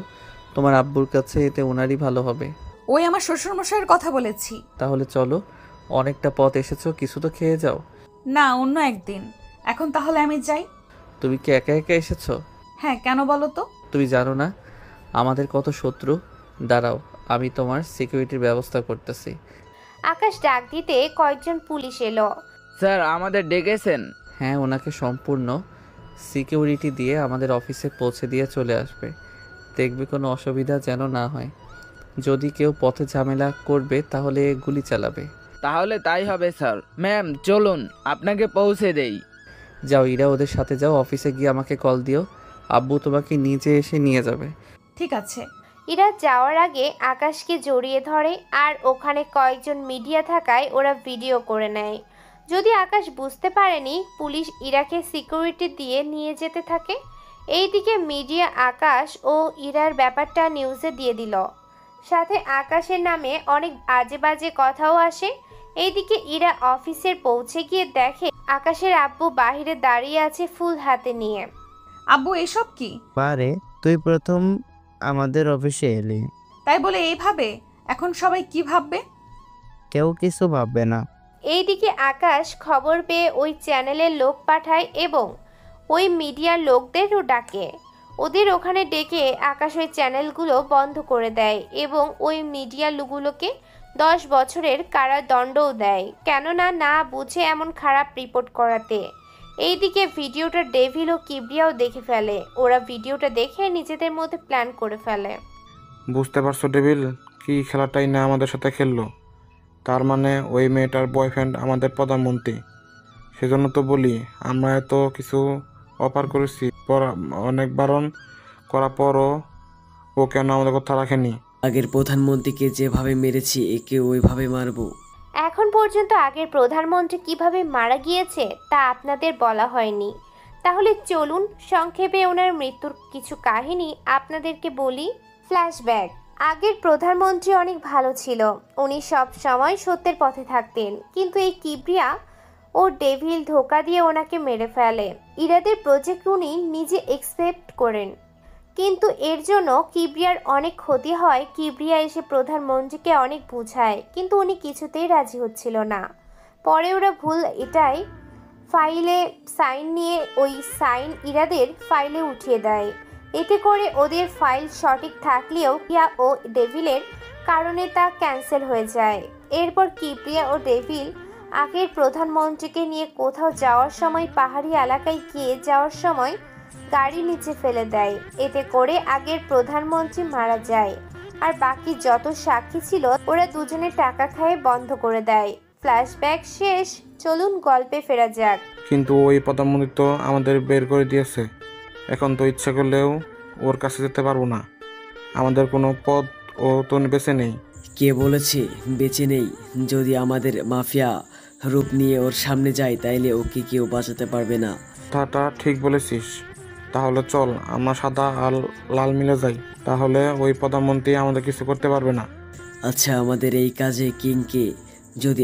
B: তোমার আব্বুর কাছে, এতে ওনারই ভালো হবে।
A: ওই আমার শ্বশুরমশাইয়ের কথা বলেছি।
B: তাহলে চলো, অনেকটা পথ এসেছো, কিছু তো খেয়ে যাও।
A: না, অন্য একদিন। এখন তাহলে আমি যাই।
B: তুমি কি একা একা এসেছো?
A: হ্যাঁ, কেন বলো তো?
B: তুমি জানো না আমাদের কত শত্রু? দাঁড়াও, আমি তোমার সিকিউরিটির ব্যবস্থা করতেছি।
C: আকাশ ডাক দিতে কয়েকজন পুলিশ এলো।
K: স্যার, আমাদের ডেকেছেন?
B: হ্যাঁ, ওনাকে সম্পূর্ণ সিকিউরিটি দিয়ে আমাদের অফিসে পৌঁছে দিয়ে চলে আসবে। দেখবে কোনো অসুবিধা যেন না হয়। যদি কেউ পথে ঝামেলা করবে তাহলে গুলি চালাবে।
K: তাহলে তাই হবে স্যার। ম্যাম চলুন, আপনাকে পৌঁছে দেই।
B: যাও ইরা, ওদের সাথে যাও, অফিসে গিয়ে আমাকে কল দিও, আব্বু তোমাকে নিজে এসে নিয়ে যাবে।
A: ঠিক আছে।
C: ইরা যাওয়ার আগে আকাশকে জড়িয়ে ধরে, আর ওখানে কয়েকজন মিডিয়া থাকায় ওরা ভিডিও করে নেয়। যদি আকাশ বুঝতে পারেনি, পুলিশ ইরাকে সিকিউরিটি দিয়ে নিয়ে যেতে থাকে। এইদিকে মিডিয়া আকাশ ও ইরার ব্যাপারটা নিউজে দিয়ে দিল, সাথে আকাশের নামে অনেক আজে বাজে কথাও আসে। এইদিকে ইরা অফিসের পৌঁছে গিয়ে দেখে আকাশের আব্বু বাহিরে দাঁড়িয়ে আছে ফুল হাতে নিয়ে।
A: আব্বু এসব কি?
I: পারে তুই প্রথম আমাদের অফিসে এলি,
A: তাই বলে এইভাবে এখন সবাই কি ভাববে?
I: কেউ কিছু ভাববে না।
C: এইদিকে আকাশ খবর পেয়ে ওই চ্যানেলের লোক পাঠায় এবং ওই মিডিয়ার লোকদেরও ডাকে। ওদের ওখানে ডেকে আকাশ ওই চ্যানেলগুলো বন্ধ করে দেয় এবং ওই মিডিয়া লোকগুলোকে 10 বছরের কারাদণ্ডও দেয়, কেননা না বুঝে এমন খারাপ রিপোর্ট করাতে। এইদিকে ভিডিওটা ডেভিল ও কিবরিয়াও দেখে ফেলে। ওরা ভিডিওটা দেখে নিজেদের মধ্যে প্ল্যান করে ফেলে।
G: বুঝতে পারছো ডেভিল, কি খেলাটাই না আমাদের সাথে খেললো। তার মানে ওই মেয়েটার বয়ফ্রেন্ড আমাদের প্রধানমন্ত্রী। সেজন্য তো বলি, আমরা এত কিছু অফার করেছি, অনেক বারণ করার পরও ও কেন আমাদের কথা রাখেনি।
F: আগের প্রধানমন্ত্রীকে যেভাবে মেরেছি একে ওইভাবে মারবো।
C: এখন পর্যন্ত আগের প্রধানমন্ত্রী কিভাবে মারা গিয়েছে তা আপনাদের বলা হয়নি। তাহলে চলুন সংক্ষেপে ওনার মৃত্যুর কিছু কাহিনী আপনাদেরকে বলি। ফ্ল্যাশব্যাক। আগের প্রধানমন্ত্রী অনেক ভালো ছিল, উনি সব সময় সত্যের পথে থাকতেন, কিন্তু এই কিবরিয়া ও ডেভিল ধোকা দিয়ে ওনাকে মেরে ফেলে। ইরাদের প্রজেক্ট উনি নিজে একসেপ্ট করেন, কিন্তু এর জন্য কিবরিয়ার অনেক ক্ষতি হয়। কিবরিয়া এসে প্রধানমন্ত্রীকে অনেক বুঝায়, কিন্তু উনি কিছুতেই রাজি হচ্ছিল না। পরে ওরা ভুল এটাই ফাইলে সাইন নিয়ে ওই সাইন ইরাদের ফাইলে উঠিয়ে দেয়। এতে করে ওদের ফাইল সঠিক থাকলেও কিয়া ও ডেভিলের কারণে তা ক্যান্সেল হয়ে যায়। এরপর কিবরিয়া ও ডেভিল আগের প্রধানমন্ত্রীকে নিয়ে কোথাও যাওয়ার সময় পাহাড়ি এলাকায় গিয়ে যাওয়ার সময় গাড়ি নিচে ফেলে দেয়। এতে করে আগের প্রধানমন্ত্রী মারা যায়, আর বাকি যত সাক্ষী ছিল ওরা দুজনে টাকা খায় বন্ধ করে দেয়। ফ্ল্যাশব্যাক শেষ, চলুন গল্পে ফেরা যাক।
G: কিন্তু ওই প্রধানমন্ত্রী তো আমাদের বের করে দিয়েছে, এখন তো ইচ্ছা করলেও ওর কাছে যেতে পারবো না। আমাদের কোনো পদ ও তো বেছে নেই।
F: কে বলেছে বেঁচে নেই? যদি আমাদের মাফিয়া রূপ নিয়ে ওর সামনে যায় তাইলে ওকে কেউ বাঁচাতে পারবে না।
G: কথাটা ঠিক বলেছিস। তাহলে চল আমরা সাদা আর লাল মিলে যাই, তাহলে ওই প্রধানমন্ত্রী আমাদের কিছু করতে পারবে না।
F: আচ্ছা, আমাদের এই কাজে কিংকে যদি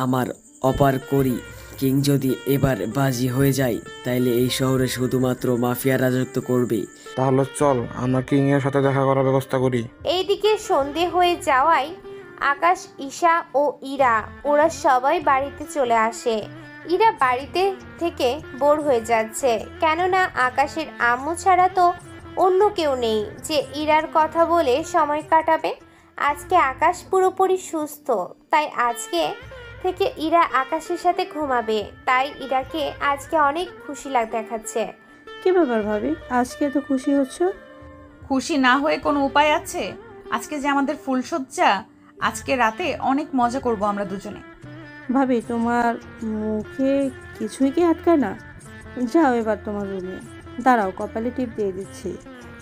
F: আমার অপার করি, কিং যদি এবার বাজি হয়ে যায় তাইলে এই শহরে শুধুমাত্র মাফিয়া রাজত্ব করবে।
G: তাহলে চল আমরা কিং এর সাথে দেখা করার ব্যবস্থা করি।
C: এইদিকে সন্ধে হয়ে যাওয়ায় আকাশ, ঈশা ও ইরা ওরা সবাই বাড়িতে চলে আসে। ইরা বাড়িতে থেকে বোর হয়ে যাচ্ছে, কেননা আকাশের আম্মু ছাড়া তো অন্য কেউ নেই যে ইরার কথা বলে সময় কাটাবে। আজকে আকাশ পুরোপুরি সুস্থ, তাই আজকে থেকে ইরা আকাশের সাথে ঘুমাবে। তাই ইরাকে আজকে অনেক খুশি দেখাচ্ছে।
H: কি ব্যাপার ভাবি, আজকে তো খুশি হচ্ছ?
A: খুশি না হয়ে কোনো উপায় আছে? আজকে যে আমাদের ফুলসজ্জা, আজকে রাতে অনেক মজা করব আমরা দুজনে।
H: ভাবি, তোমার মুখে কিছুই কি আটকায় না? যাও এবার তোমার রুমে, দাঁড়াও কপালে টিপ দিয়ে দিচ্ছি।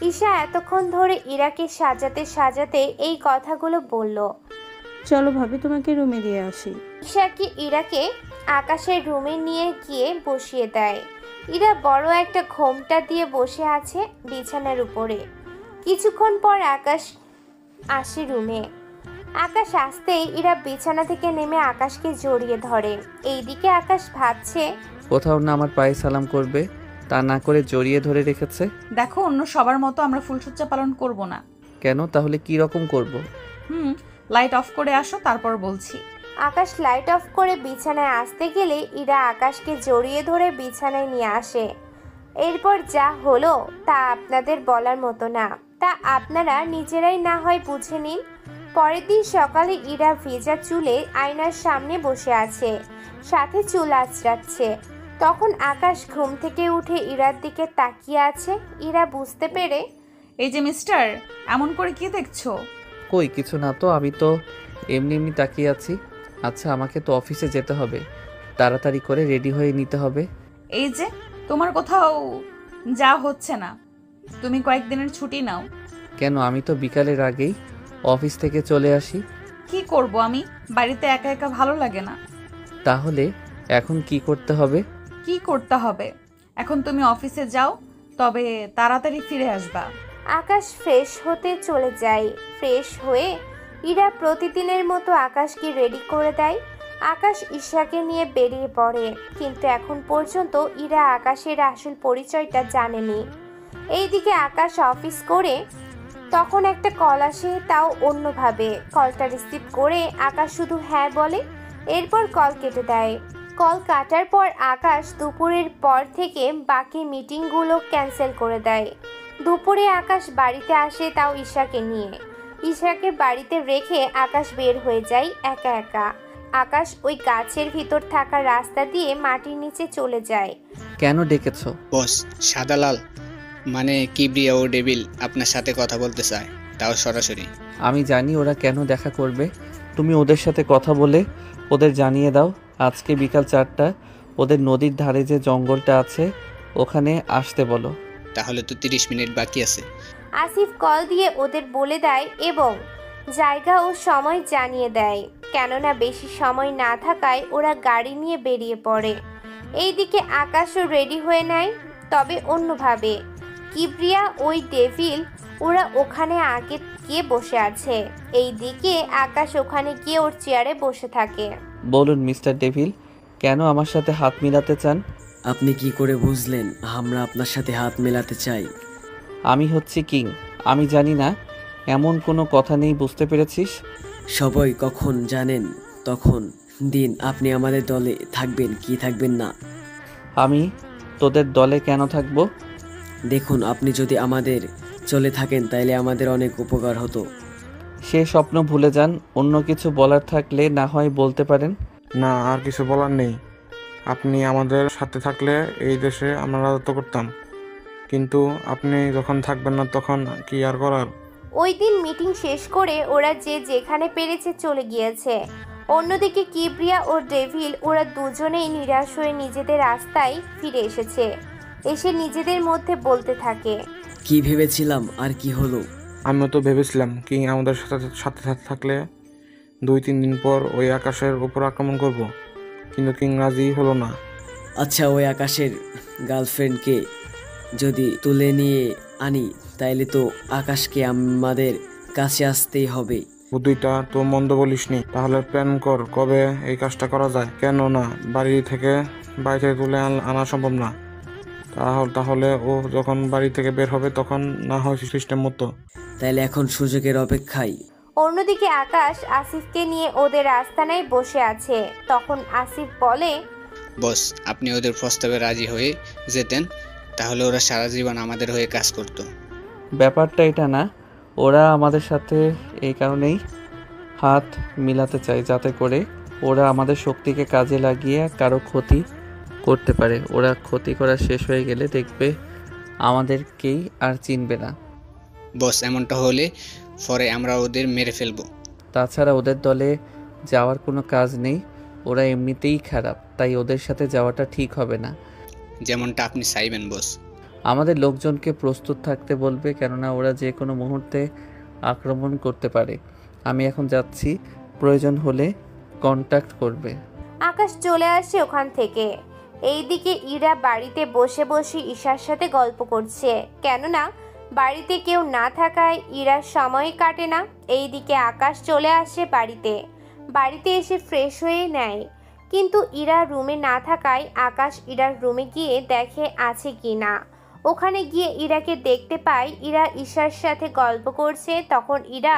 C: ঈশা এতক্ষণ ধরে ইরাকে সাজাতে সাজাতে এই কথাগুলো বলল।
H: চলো ভাবি, তোমাকে রুমে দিয়ে আসি।
C: ঈশা কি ইরাকে আকাশের রুমে নিয়ে গিয়ে বসিয়ে দেয়। ইরা বড় একটা ঘোমটা দিয়ে বসে আছে বিছানার উপরে। কিছুক্ষণ পর আকাশ আসে রুমে। আকাশ আসতেই ইরা বিছানা থেকে নেমে আকাশকে জড়িয়ে ধরে। এইদিকে আকাশ ভাবছে,
B: কোথাও না আমার পায়ে সালাম করবে, তা না করে জড়িয়ে ধরে রেখেছে।
A: দেখো, অন্য সবার মতো আমরা ফুলসজ্জা পালন করব না।
B: কেন? তাহলে কি রকম করব?
A: লাইট অফ করে আসো, তারপর বলছি।
C: আকাশ লাইট অফ করে বিছানায় আসতে গেলে ইরা আকাশকে জড়িয়ে ধরে বিছানায় নিয়ে আসে। এরপর যা হলো তা আপনাদের বলার মতো না, তা আপনারা নিজেরাই না হয় বুঝে নিন। পরের দিন সকালে ইরা ভেজা চুলে আয়নার সামনে বসে আছে, সাথে চুল আঁচড়াচ্ছে। তখন আকাশ ঘুম থেকে উঠে ইরার দিকে তাকিয়ে আছে। ইরা বুঝতে পেরে,
A: এই যে মিস্টার, এমন করে কি দেখছো?
B: কই কিছু না তো, আমি তো এমনি এমনি তাকিয়ে আছি। আচ্ছা, আমাকে তো অফিসে যেতে হবে, তাড়াতাড়ি করে রেডি হয়ে নিতে হবে।
A: এই যে তোমার কোথাও যা হচ্ছে না, তুমি কয়েকদিনের ছুটি নাও।
B: কেন? আমি তো বিকালের আগেই অফিস থেকে চলে আসি।
A: কি করব আমি, বাড়িতে একা একা ভালো লাগে না।
B: তাহলে এখন কি করতে হবে?
A: কি করতে হবে? এখন তুমি অফিসে যাও, তবে তাড়াতাড়ি ফিরে আসবা।
C: আকাশ ফ্রেশ হতে চলে যায়। ফ্রেশ হয়ে ইরা প্রতিদিনের মতো আকাশকে রেডি করে দেয়। আকাশ ঈশাকে নিয়ে বেরিয়ে পড়ে, কিন্তু এখন পর্যন্ত ইরা আকাশের আসল পরিচয়টা জানেনি। এইদিকে আকাশ অফিস করে তখন একটা কল আসে, তাও অন্যভাবে। কলটা রিসিভ করে আকাশ শুধু হ্যাঁ বলে, এরপর কল কেটে দেয়। কল কাটার পর আকাশ দুপুরের পর থেকে বাকি মিটিংগুলো ক্যান্সেল করে দেয়। দুপুরে আকাশ বাড়িতে আসে, তাও ঈশাকে নিয়ে। ঈশাকে বাড়িতে রেখে আকাশ বের হয়ে যায় একা একা। আকাশ ওই গাছের ভিতর থাকা রাস্তা দিয়ে মাটির নিচে চলে যায়।
B: কেন ডেকেছো?
E: বস, সাদালাল মানে কিবরিয়া ও ডেভিল আপনার সাথে কথা বলতে চায়, তাও সরাসরি।
B: আমি জানি ওরা কেন দেখা করবে। তুমি ওদের সাথে কথা বলে ওদের জানিয়ে দাও আজকে বিকাল 4টা ওদের নদীর ধারে যে জঙ্গলটা আছে ওখানে আসতে বলো।
E: তাহলে তো 30 মিনিট বাকি আছে।
C: আসিফ কল দিয়ে ওদের বলে দেয় এবং জায়গা ও সময় জানিয়ে দেয়, কেননা বেশি সময় না থাকায় ওরা গাড়ি নিয়ে বেরিয়ে পড়ে। এইদিকে আকাশও রেডি হয়ে নেয়, তবে অন্যভাবে। কিবরিয়া ওই ডেভিল ওরা ওখানে আগে গিয়ে বসে আছে। এইদিকে আকাশ ওখানে গিয়ে ওর চেয়ারে বসে থাকে।
B: বলুন মিস্টার ডেভিল, কেন আমার সাথে হাত মিলাতে চান?
F: আপনি কি করে বুঝলেন আমরা আপনার সাথে হাত মেলাতে চাই?
B: আমি হচ্ছি কিং, আমি জানি না এমন কোনো কথা নেই, বুঝতে পেরেছিস?
F: সবাই কখন জানেন তখন দিন আপনি আমাদের দলে থাকবেন কি থাকবেন না।
B: আমি তোদের দলে কেন থাকবো?
F: দেখুন, আপনি যদি আমাদের চলে থাকেন তাইলে আমাদের অনেক উপকার হতো।
B: সে স্বপ্ন ভুলে যান, অন্য কিছু বলার থাকলে না হয় বলতে পারেন।
G: না, আর কিছু বলার নেই। আপনি আমাদের সাথে থাকলে এই দেশে আমরা রাজত্ব করতাম, কিন্তু আপনি যখন থাকবেন না তখন কি আর করার।
C: ওই দিন মিটিং শেষ করে ওরা যে যেখানে পেরেছে চলে গিয়েছে। অন্যদিকে কিবরিয়া ও ডেভিল ওরা দুজনেই নিরাশ হয়ে নিজেদের রাস্তায় ফিরে এসেছে। এসে নিজেদের মধ্যে বলতে থাকে,
F: কি ভেবেছিলাম আর কি হলো।
G: আমিও তো ভেবেছিলাম কিং আমাদের সাথে থাকলে 2-3 দিন পর ওই আকাশের উপর আক্রমণ করব, কিন্তু কিং রাজি হলো না।
F: আচ্ছা, ওই আকাশের গার্লফ্রেন্ডকে যদি তুলে নিয়ে আনি তাইলে তো আকাশকে আমাদের কাছে আসতেই হবে।
G: বুদ্ধিটা তো মন্দ বলিসনি। তাহলে প্ল্যান কর কবে এই কাজটা করা যায়। কেন না বাড়ি থেকে তুলে আনা সম্ভব না। তাহলে ও যখন বাড়ি থেকে বের হবে তখন না হয় সিস্টেম মতো।
F: তাইলে এখন সুযোগের অপেক্ষায়।
C: অন্যদিকে আকাশ আসিফকে নিয়ে ওদের আস্তানায় বসে আছে। তখন আসিফ বলে,
E: বস, আপনি ওদের প্রস্তাবে রাজি হয়ে যেতেন, তাহলে ওরা সারা জীবন আমাদের হয়ে কাজ করত।
B: ব্যাপারটা এটা না, ওরা আমাদের সাথে এই কারণেই হাত মিলাতে চায় যাতে করে ওরা আমাদের শক্তিকে কাজে লাগিয়ে কারো ক্ষতি করতে পারে। ওরা ক্ষতি করা শেষ হয়ে গেলে দেখবে আমাদেরকেই আর চিনবে না।
E: বস, এমনটা হলে পরে আমরা ওদের মেরে ফেলবো।
B: তাছাড়া ওদের দলে যাওয়ার কোনো কাজ নেই, ওরা এমনিতেই খারাপ, তাই ওদের সাথে যাওয়াটা ঠিক হবে না।
E: যেমনটা আপনি চাইবেন বস।
B: আমাদের লোকজনকে প্রস্তুত থাকতে বলবে, কেননা ওরা যে কোনো মুহূর্তে আক্রমণ করতে পারে। আমি এখন যাচ্ছি, প্রয়োজন হলে কন্ট্যাক্ট করবে।
C: আকাশ চলে আসে ওখান থেকে। এইদিকে ইরা বাড়িতে বসে বসে ঈশার সাথে গল্প করছে, কেননা বাড়িতে কেউ না থাকায় ইরার সময় কাটে না। এইদিকে আকাশ চলে আসে বাড়িতে এসে ফ্রেশ হয়ে নেয়, কিন্তু ইরা রুমে না থাকায় আকাশ ইরার রুমে গিয়ে দেখে আছে কি না। ওখানে গিয়ে ইরাকে দেখতে পায় ইরা ঈশার সাথে গল্প করছে। তখন ইরা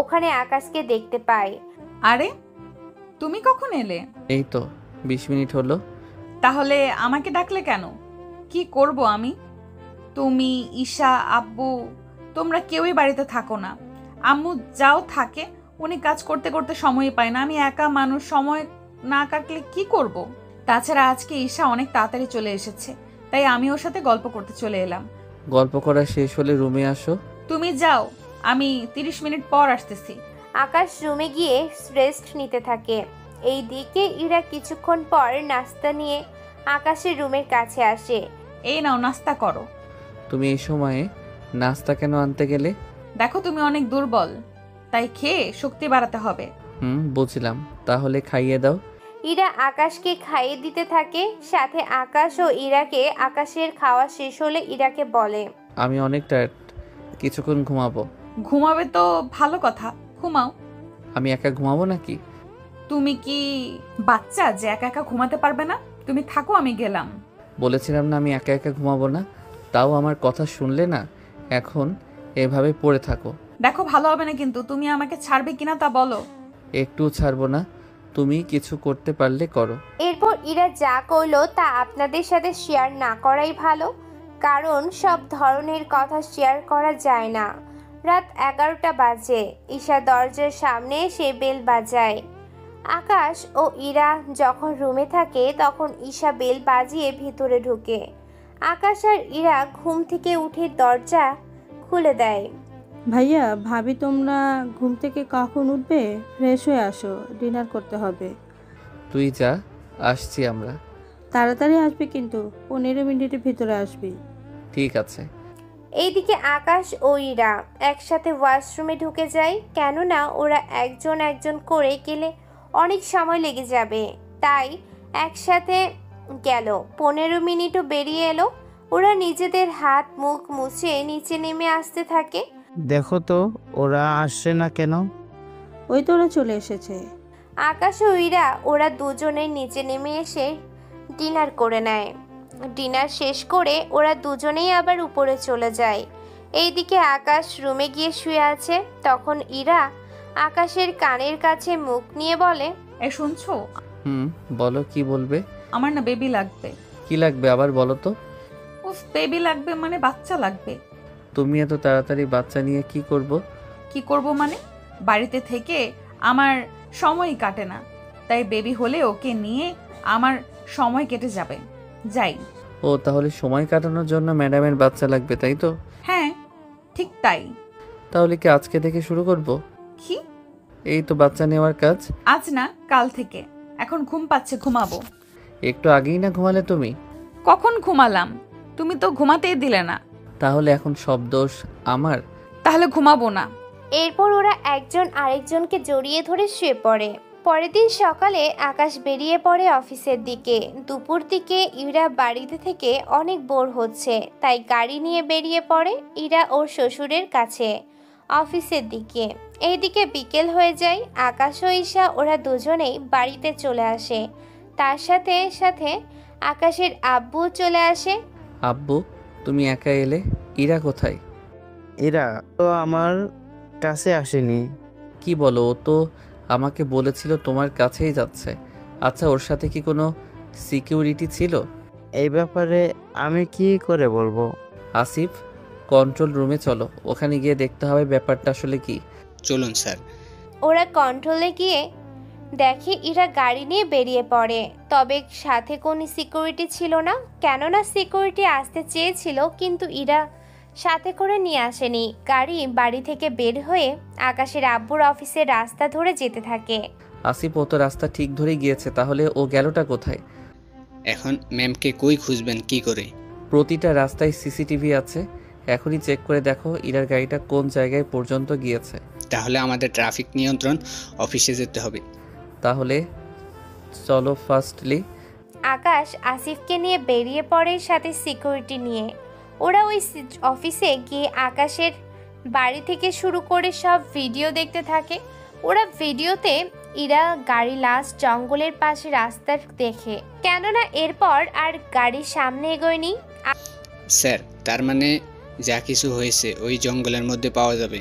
C: ওখানে আকাশকে দেখতে পায়।
A: আরে তুমি কখন এলে?
B: এই তো 20 মিনিট হলো।
A: তাহলে আমাকে ডাকলে কেন? কি করব আমি? তুমি, ঈশা, আব্বু তোমরা কেউই বাড়িতে থাকো না। আম্মু যাও থাকে, উনি কাজ করতে করতে সময় পায় না। আমি একা মানুষ, সময় না কাটলে কি করব? তাছাড়া আজকে ঈশা অনেক তাড়াতাড়ি চলে এসেছে, তাই আমি ওর সাথে গল্প করতে চলে এলাম।
B: গল্প করা শেষ হলে রুমে আসো।
A: তুমি যাও, আমি 30 মিনিট পর আসতেছি।
C: আকাশ রুমে গিয়ে রেস্ট নিতে থাকে। এই দিকে ইরা কিছুক্ষণ পর নাস্তা নিয়ে আকাশের রুমের কাছে আসে।
A: এই নাও নাস্তা করো।
B: তুমি এই সময়ে নাস্তা কেন আনতে গেলে?
A: দেখো তুমি অনেক দুর্বল, তাই খেয়ে শক্তি বাড়াতে হবে।
B: বুঝলাম, তাহলে খাইয়ে দাও।
C: ইরা আকাশকে খাইয়ে দিতে থাকে। সাথে আকাশ ও ইরাকে আকাশের খাওয়া শেষ হলে ইরাকে বলে,
B: আমি অনেক টায়ার্ড, কিছুক্ষণ ঘুমাবো।
A: ঘুমাবে তো ভালো কথা, ঘুমাও।
B: আমি একা ঘুমাবো নাকি?
A: তুমি কি বাচ্চা যে একা একা ঘুমাতে পারবে না? তুমি থাকো, আমি গেলাম।
B: বলেছিলাম না আমি একা একা ঘুমাবো না, তাও আমার কথা শুনলে না। এখন এভাবে পড়ে থাকো।
A: দেখো ভালো হবে না কিন্তু, তুমি আমাকে ছাড়বে কিনা তা বলো।
B: একটু ছাড়বো না, তুমি কিছু করতে পারলে করো।
C: এরপর ইরা যা করলো তা আপনাদের সাথে শেয়ার না করাই ভালো, কারণ সব ধরনের কথা শেয়ার করা যায় না। রাত 11টা বাজে। ঈশা দরজার সামনে এসে বেল বাজায়। আকাশ ও ইরা যখন রুমে থাকে তখন ঈশা বেল বাজিয়ে ভিতরে ঢুকে। আকাশ আর ইরা ঘুম থেকে উঠে দরজা খুলে দেয়।
H: ভাইয়া ভাবি তোমরা ঘুম থেকে কখন উঠবে? ফ্রেশ হয়ে আসো, ডিনার করতে হবে।
B: তুই যা, আসছি আমরা।
H: তাড়াতাড়ি আসবি কিন্তু, 15 মিনিটের ভিতরে আসবি।
B: ঠিক আছে।
C: এইদিকে আকাশ ও ইরা একসাথে ওয়াশরুমে ঢুকে যায়, কেননা ওরা একজন একজন করে গেলে অনেক সময় লেগে যাবে। তাই একসাথে গেল। 15 মিনিটও বেরিয়ে এলো। ওরা নিজেদের হাত মুখ মুছে নিচে নেমে আসতে থাকে।
I: দেখো তো ওরা আসছে না কেন?
H: ওই তো ওরা চলে এসেছে।
C: আকাশ ও ইরা ওরা দুজনে নিচে নেমে এসে ডিনার করে নেয়। ডিনার শেষ করে ওরা দুজনেই আবার উপরে চলে যায়। এইদিকে আকাশ রুমে গিয়ে শুয়ে আছে। তখন ইরা আকাশের কানের কাছে মুখ নিয়ে বলে,
A: এ শুনছো?
B: বলো, কি বলবে?
A: আমার না বেবি লাগবে।
B: কি লাগবে আবার বলো তো?
A: উফ, বেবি লাগবে মানে বাচ্চা লাগবে।
B: তুমি এত তাড়াতাড়ি বাচ্চা নিয়ে কি করব?
A: কি করব মানে? বাড়িতে থেকে আমার সময়ই কাটে না, তাই বেবি হলে ওকে নিয়ে আমার সময় কেটে যাবে। যাই।
B: ও, তাহলে সময় কাটানোর জন্য ম্যাডামের বাচ্চা লাগবে, তাই তো?
A: হ্যাঁ, ঠিক তাই।
B: তাহলে কি আজকে থেকে শুরু করব?
A: কি?
B: এই তো বাচ্চা নেওয়ার কাজ।
A: আজ না, কাল থেকে। এখন ঘুম পাচ্ছে, ঘুমাবো।
B: একটু আগেই না ঘুমালে তুমি?
A: কখন ঘুমালাম? তুমি তো ঘুমাতেই দিলে না।
B: তাহলে এখন সব দোষ আমার?
A: তাহলে ঘুমাবো না।
C: এরপর ওরা একজন আরেকজনকে জড়িয়ে ধরে শুয়ে পড়ে। পরের দিন সকালে আকাশ বেরিয়ে পড়ে অফিসের দিকে। দুপুর দিকে ইরা বাড়িতে থেকে অনেক বোর হচ্ছে, তাই গাড়ি নিয়ে বেরিয়ে পড়ে ইরা ওর শ্বশুরের কাছে অফিসের দিকে। এইদিকে বিকেল হয়ে যায়। আকাশ ও ঈশা ওরা দুজনেই বাড়িতে চলে আসে। তার সাথে সাথে আকাশের আব্বু চলে আসে।
B: আব্বু, তুমি একা এলে? ইরা কোথায়?
I: এরা তো আমার কাছে আসেনি।
B: কি বলো? ও তো আমাকে বলেছিল তোমার কাছেই যাচ্ছে। আচ্ছা, ওর সাথে কি কোনো সিকিউরিটি ছিল?
I: এই ব্যাপারে আমি কি করে বলবো?
B: আসিফ, কন্ট্রোল রুমে চলো, ওখানে গিয়ে দেখতে হবে ব্যাপারটা আসলে কি।
E: চলুন স্যার।
C: ওরা কন্ট্রোলে গিয়ে দেখে ইরা গাড়ি নিয়ে বেরিয়ে পড়ে। তবে সাথে কোনো সিকিউরিটি ছিল না, কেননা সিকিউরিটি আসতে চেয়েছিল কিন্তু ইরা সাথে করে নিয়ে আসেনি। গাড়ি বাড়ি থেকে বের হয়ে আকাশের আব্বুর অফিসের রাস্তা ধরে যেতে থাকে।
B: আসিফ, ও তো রাস্তা ঠিক ধরেই গিয়েছে, তাহলে ও গেলটা কোথায়?
E: এখন ম্যামকে কই খুঁজবেন কি করে?
B: প্রতিটা রাস্তায় সিসিটিভি আছে, এখনই চেক করে দেখো ইরার গাড়িটা কোন জায়গায় পর্যন্ত গিয়েছে।
E: তাহলে আমাদের ট্রাফিক নিয়ন্ত্রণ অফিসে যেতে হবে।
B: তাহলে চলো ফার্স্টলি।
C: আকাশ আসিফকে নিয়ে বেরিয়ে পড়ে সাথে সিকিউরিটি নিয়ে। ওরা ওই অফিসে গিয়ে আকাশের বাড়ি থেকে শুরু করে সব ভিডিও দেখতে থাকে। ওরা ভিডিওতে ইরা গাড়ি লাস্ট জঙ্গলের পাশে রাস্তার দেখে, কেননা এরপর আর গাড়ির সামনে এগোয়নি।
E: স্যার, তার মানে যা কিছু হয়েছে ওই জঙ্গলের মধ্যে পাওয়া যাবে।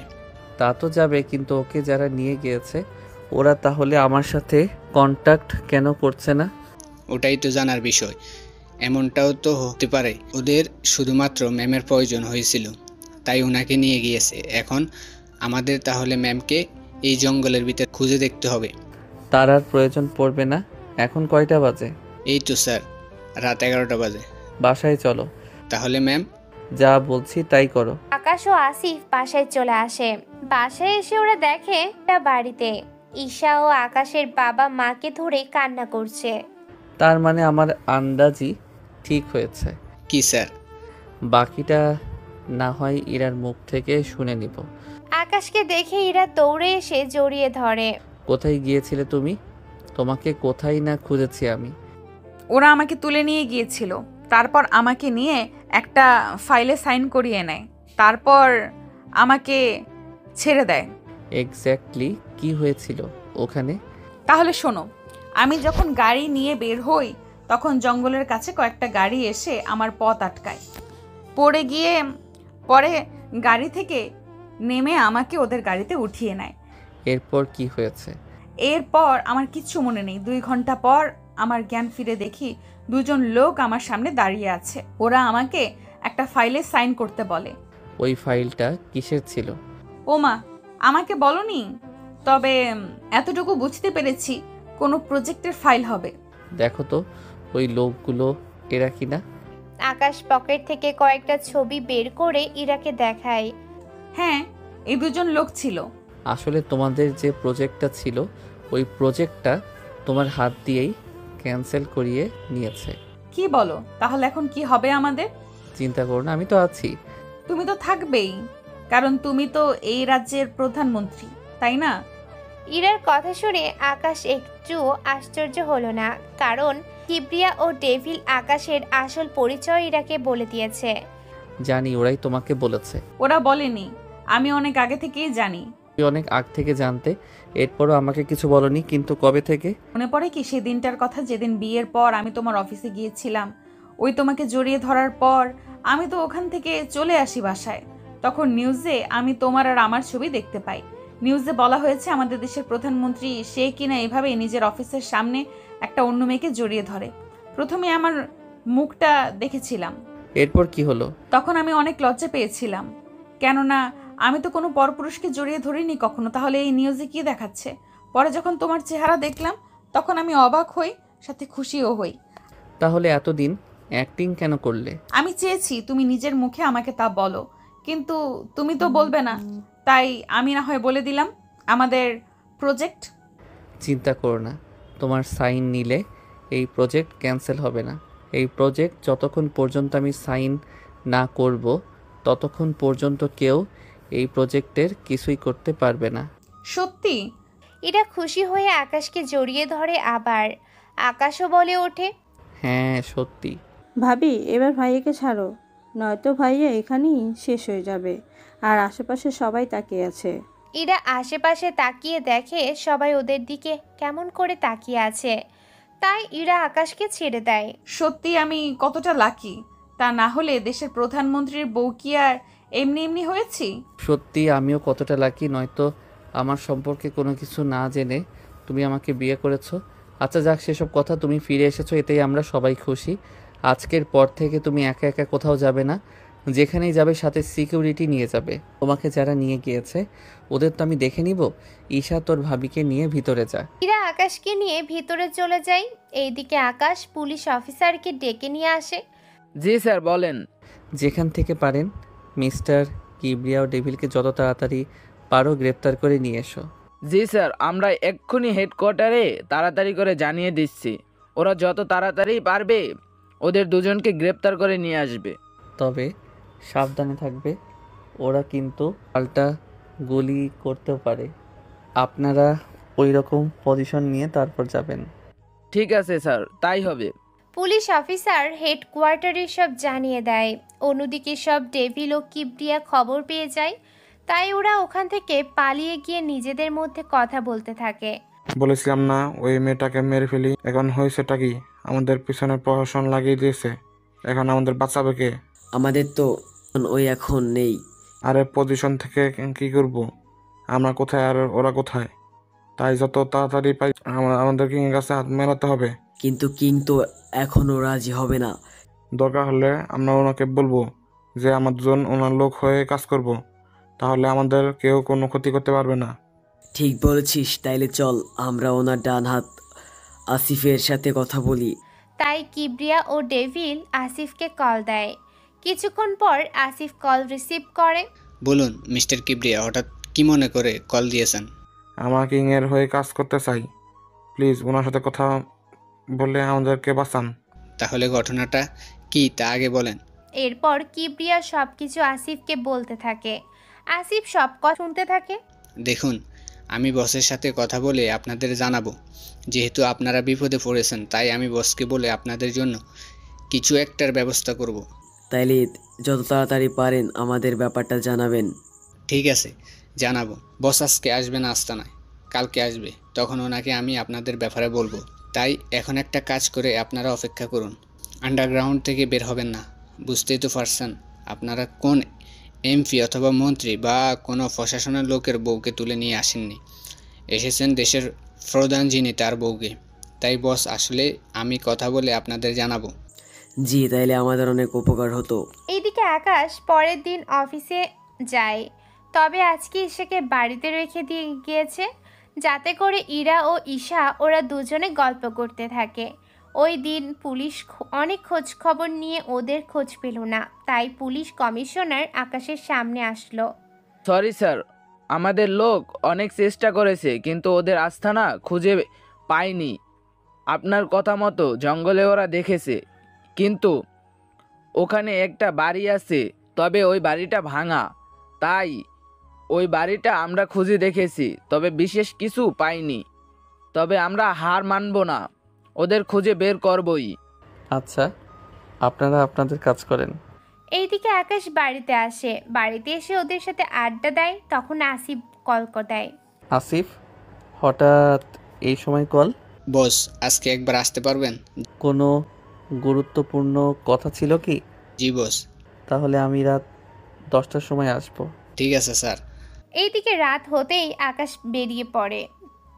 B: তা তো যাবে, কিন্তু ওকে যারা নিয়ে গিয়েছে ওরা তাহলে আমার সাথে কন্ট্যাক্ট কেন করছে না?
E: ওটাই তো জানার বিষয়। এমনটাও তো হতে পারে ওদের শুধুমাত্র ম্যামের প্রয়োজন হয়েছিল, তাই ওনাকে নিয়ে গিয়েছে। এখন আমাদের তাহলে ম্যামকে এই জঙ্গলের ভিতর খুঁজে দেখতে হবে।
B: তার আর প্রয়োজন পড়বে না। এখন কয়টা বাজে?
E: এই তো স্যার, রাত 11টা বাজে।
B: বাসায় চলো।
E: তাহলে ম্যাম?
B: যা বলছি তাই করো।
C: আকাশ ও আসিফ বাসায় চলে আসে। বাসায় এসে ওরা দেখে তা বাড়িতে ঈশা ও আকাশের বাবা মাকে ধরে কান্না করছে।
B: তার মানে আমার আন্দাজই ঠিক হয়েছে।
E: কি স্যার?
B: বাকিটা না হয় ইরার মুখ থেকে শুনে নিব।
C: আকাশকে দেখে ইরা দৌড়ে এসে জড়িয়ে ধরে।
B: কোথায় গিয়েছিলে তুমি? তোমাকে কোথায় না খুঁজেছি আমি।
A: ওরা আমাকে তুলে নিয়ে গিয়েছিল, তারপর আমাকে নিয়ে একটা ফাইলে সাইন করিয়ে নেয়, তারপর আমাকে ছেড়ে দেয়।
B: এক্স্যাক্টলি কি হয়েছিল ওখানে?
A: তাহলে শোনো, আমি যখন গাড়ি নিয়ে বের হই তখন জঙ্গলের কাছে কয়েকটা গাড়ি এসে আমার পথ আটকায়। পরে গাড়ি থেকে নেমে আমাকে ওদের গাড়িতে উঠিয়ে নেয়।
B: এরপর কি হয়েছে?
A: এরপর আমার কিচ্ছু মনে নেই। 2 ঘন্টা পর আমার জ্ঞান ফিরে দেখি 2জন লোক আমার সামনে দাঁড়িয়ে আছে। ওরা আমাকে একটা ফাইলে সাইন করতে বলে।
B: ওই ফাইলটা কিসের ছিল?
A: ওমা, আমাকে বলনি, তবে এতটুকু বুঝতে পেরেছি কোনো প্রজেক্টের ফাইল হবে।
B: দেখো তো ওই লোকগুলো এরা কিনা।
C: আকাশ পকেট থেকে কয়েকটা ছবি বের করে ইরাকে দেখায়।
A: হ্যাঁ, এই 2জন লোক ছিল।
B: আসলে তোমাদের যে প্রজেক্টটা ছিল ওই প্রজেক্টটা তোমার হাত দিয়েই ক্যান্সেল করিয়ে নিয়েছে।
A: কি বলো? তাহলে এখন কি হবে আমাদের?
B: চিন্তা করো না, আমি তো আছি।
A: তুমি তো থাকবেই, কারণ তুমি তো এই রাজ্যের প্রধানমন্ত্রী, তাই না?
C: ইরার কথা শুনে আকাশ একটু আশ্চর্য হলো না, কারণ কিবরিয়া ও ডেভিল আকাশের আসল পরিচয় ইরাকে বলে দিয়েছে।
B: জানি ওরাই তোমাকে বলেছে।
A: ওরা বলেনি, আমি অনেক আগে থেকেই জানি।
B: তুমি অনেক আগ থেকে জানতে, এরপরও আমাকে কিছু বলনি, কিন্তু কবে থেকে?
A: মনে পড়ে কি সেই দিনটার কথা, যেদিন বিয়ের পর আমি তোমার অফিসে গিয়েছিলাম? ওই তোমাকে জড়িয়ে ধরার পর আমি তো ওখান থেকে চলে আসি বাসায়। তখন নিউজে আমি তোমার আর আমার ছবি দেখতে পাই। নিউজে বলা হয়েছে আমাদের দেশের প্রধানমন্ত্রী সে কিনা এভাবেই নিজের অফিসের সামনে একটা অন্য মেয়েকে জড়িয়ে ধরে। প্রথমে আমার মুখটা দেখেছিলাম।
B: এরপর কি হলো?
A: তখন আমি অনেক লজ্জা পেয়েছিলাম, কেননা আমি তো কোনো পরপুরুষকে জড়িয়ে ধরিনি কখনো। তাহলে এই নিউজে কি দেখাচ্ছে? পরে যখন তোমার চেহারা দেখলাম তখন আমি অবাক হই, সাথে খুশিও হই।
B: তাহলে এতদিন অ্যাক্টিং কেন করলে?
A: আমি চেয়েছি তুমি নিজের মুখে আমাকে তা বলো, কিন্তু তুমি তো বলবে না, তাই আমি না হয় বলে দিলাম আমাদের প্রজেক্ট।
B: চিন্তা করো না, তোমার সাইন নিলে এই প্রজেক্ট ক্যান্সেল হবে না। এই প্রজেক্ট যতক্ষণ পর্যন্ত আমি সাইন না করব ততক্ষণ পর্যন্ত কেউ এই প্রজেক্টের কিছুই করতে পারবে না।
A: সত্যি?
C: ইরা খুশি হয়ে আকাশকে জড়িয়ে ধরে, আবার আকাশও বলে ওঠে,
B: হ্যাঁ সত্যি।
H: ভাবি, এবার ভাইয়াকে ছাড়ো, নয়তো ভাইয়া এখানেই শেষ হয়ে যাবে। আর আশেপাশে সবাই তাকিয়ে আছে।
C: ইরা আশেপাশে তাকিয়ে দেখে সবাই ওদের দিকে কেমন করে তাকিয়ে আছে, তাই ইরা আকাশকে ছেড়ে দেয়।
A: সত্যি আমি কতটা লাকি, তা না হলে দেশের প্রধানমন্ত্রীর বউ কি আর এমনি এমনি হয়েছি?
B: সত্যি আমিও কতটা লাকি, নয়তো আমার সম্পর্কে কোনো কিছু না জেনে তুমি আমাকে বিয়ে করেছো। আচ্ছা যাক, সেসব কথা, তুমি ফিরে এসেছো, এতেই আমরা সবাই খুশি। আজকের পর থেকে তুমি একা একা কোথাও যাবে না, যেখানেই যাবে সাথে সিকিউরিটি নিয়ে যাবে। তোমাকে যারা নিয়ে গিয়েছে ওদের তো আমি দেখে নিব। ঈশা তোর ভাবিকে নিয়ে ভিতরে যা।
C: ইরা আকাশকে নিয়ে ভিতরে চলে যায়। এইদিকে আকাশ পুলিশ অফিসারকে ডেকে নিয়ে আসে।
K: জি স্যার, বলেন।
B: যেখান থেকে পারেন মিস্টার কিবরিয়া ও ডেভিলকে যত তাড়াতাড়ি পারো গ্রেপ্তার করে নিয়ে এসো।
K: জি স্যার, আমরা এক্ষুনি হেডকোয়ার্টারে তাড়াতাড়ি করে জানিয়ে দিচ্ছি। ওরা যত তাড়াতাড়ি পারবে ওদের দুজনকে গ্রেপ্তার করে নিয়ে আসবে।
B: তবে সাবধানে থাকবে, ওরা কিন্তু পাল্টা গুলি করতেও পারে। আপনারা ওই রকম পজিশন নিয়ে তারপর যাবেন।
K: ঠিক আছে স্যার, তাই হবে।
C: পুলিশ অফিসার হেডকোয়ার্টারে সব জানিয়ে দেয়। অন্যদিকে সব ডেভিল ও কিবরিয়া খবর পেয়ে যায়, তাই ওরা ওখান থেকে পালিয়ে গিয়ে নিজেদের মধ্যে কথা বলতে থাকে।
G: বলেছিলাম না ওই মেয়েটাকে মেরে ফেলি। এখন হয়েছেটা কি? আমাদের পিছনে প্রশাসন লাগিয়ে দিয়েছে, এখন আমাদের বাঁচাবে কে?
F: আমাদের তো ওই এখন নেই।
G: আরে পজিশন থেকে কি করব? আমরা কোথায় আর ওরা কোথায়? তাই যত তাড়াতাড়ি পাই আমাদের কিং এর কাছে হাত মেলাতে হবে।
F: কিন্তু কিং তো এখনও রাজি হবে না।
G: দরকার হলে আমরা ওনাকে বলবো যে আমরা দুজন ওনার লোক হয়ে কাজ করব, তাহলে আমাদের কেউ কোনো ক্ষতি করতে পারবে না।
F: ঠিক বলেছিস, তাইলে চল আমরা ওনার ডান হাত আসিফের সাথে কথা বলি।
C: তাই কিবরিয়া ও ডেভিল আসিফকে কল দেয়। কিছুক্ষণ পর আসিফ কল রিসিভ করে।
E: বলুন মিস্টার কিবরিয়া, হঠাৎ কি মনে করে কল দিয়েছেন?
G: আমরা কিং এর হয়ে কাজ করতে চাই, প্লিজ ওনার সাথে কথা বলে আমাদেরকে বাঁচান।
E: তাহলে ঘটনাটা কি তা আগে বলেন।
C: এরপর কিবরিয়া সবকিছু আসিফকে বলতে থাকে। আসিফ সব কথা শুনতে থাকে।
E: দেখুন, আমি বসের সাথে কথা বলে আপনাদের জানাবো। যেহেতু আপনারা বিপদে পড়েছেন, তাই আমি বসকে বলে আপনাদের জন্য কিছু একটার ব্যবস্থা করব।
F: তাইলে যত তাড়াতাড়ি পারেন আমাদের ব্যাপারটা জানাবেন।
E: ঠিক আছে, জানাবো। বস আজকে আসবে না আস্তানায়, কালকে আসবে, তখন ওনাকে আমি আপনাদের ব্যাপারে বলবো। তাই এখন একটা কাজ করে আপনারা অপেক্ষা করুন, আন্ডারগ্রাউন্ড থেকে বের হবেন না। বুঝতেই তো পারছেন, আপনারা কোন এমপি অথবা মন্ত্রী বা কোনো প্রশাসনের লোকের বউকে তুলে নিয়ে আসেননি, এসেছেন দেশের প্রধান যিনি তার বউকে। তাই বস আসলে আমি কথা বলে আপনাদের জানাবো।
F: জি, তাইলে আমাদের অনেক উপকার হতো।
C: এইদিকে আকাশ পরের দিন অফিসে যায়, তবে আজকে ঈশাকে বাড়িতে রেখে দিয়ে গিয়েছে, যাতে করে ইরা ও ঈশা ওরা দুজনে গল্প করতে থাকে। ওই দিন পুলিশ অনেক খোঁজ খবর নিয়ে ওদের খোঁজ পেল না, তাই পুলিশ কমিশনার আকাশের সামনে আসলো।
K: সরি স্যার, আমাদের লোক অনেক চেষ্টা করেছে কিন্তু ওদের আস্তানা খুঁজে পায়নি। আপনার কথা মতো জঙ্গলে ওরা দেখেছে, কিন্তু ওখানে একটা বাড়ি আছে, তবে ওই বাড়িটা ভাঙা। তাই ওই বাড়িটা আমরা খুঁজে দেখেছি, তবে বিশেষ কিছু পাইনি। তবে আমরা হার মানব না, ওদের খুঁজে বের করবই।
B: আচ্ছা, আপনারা আপনাদের কাজ করেন।
C: এইদিকে আকাশ বাড়িতে আসে, বাড়িতে এসে ওদের সাথে আড্ডা দেয়। তখন আসিফ কল দেয়।
B: আসিফ, হঠাৎ এই সময় কল?
E: বস, আজকে একবার আসতে পারবেন?
B: কোনো গুরুত্বপূর্ণ কথা ছিল কি?
E: জি বস।
B: তাহলে আমি রাত 10টার সময় আসবো।
E: ঠিক আছে স্যার।
C: এইদিকে রাত হতেই আকাশ বেরিয়ে পড়ে।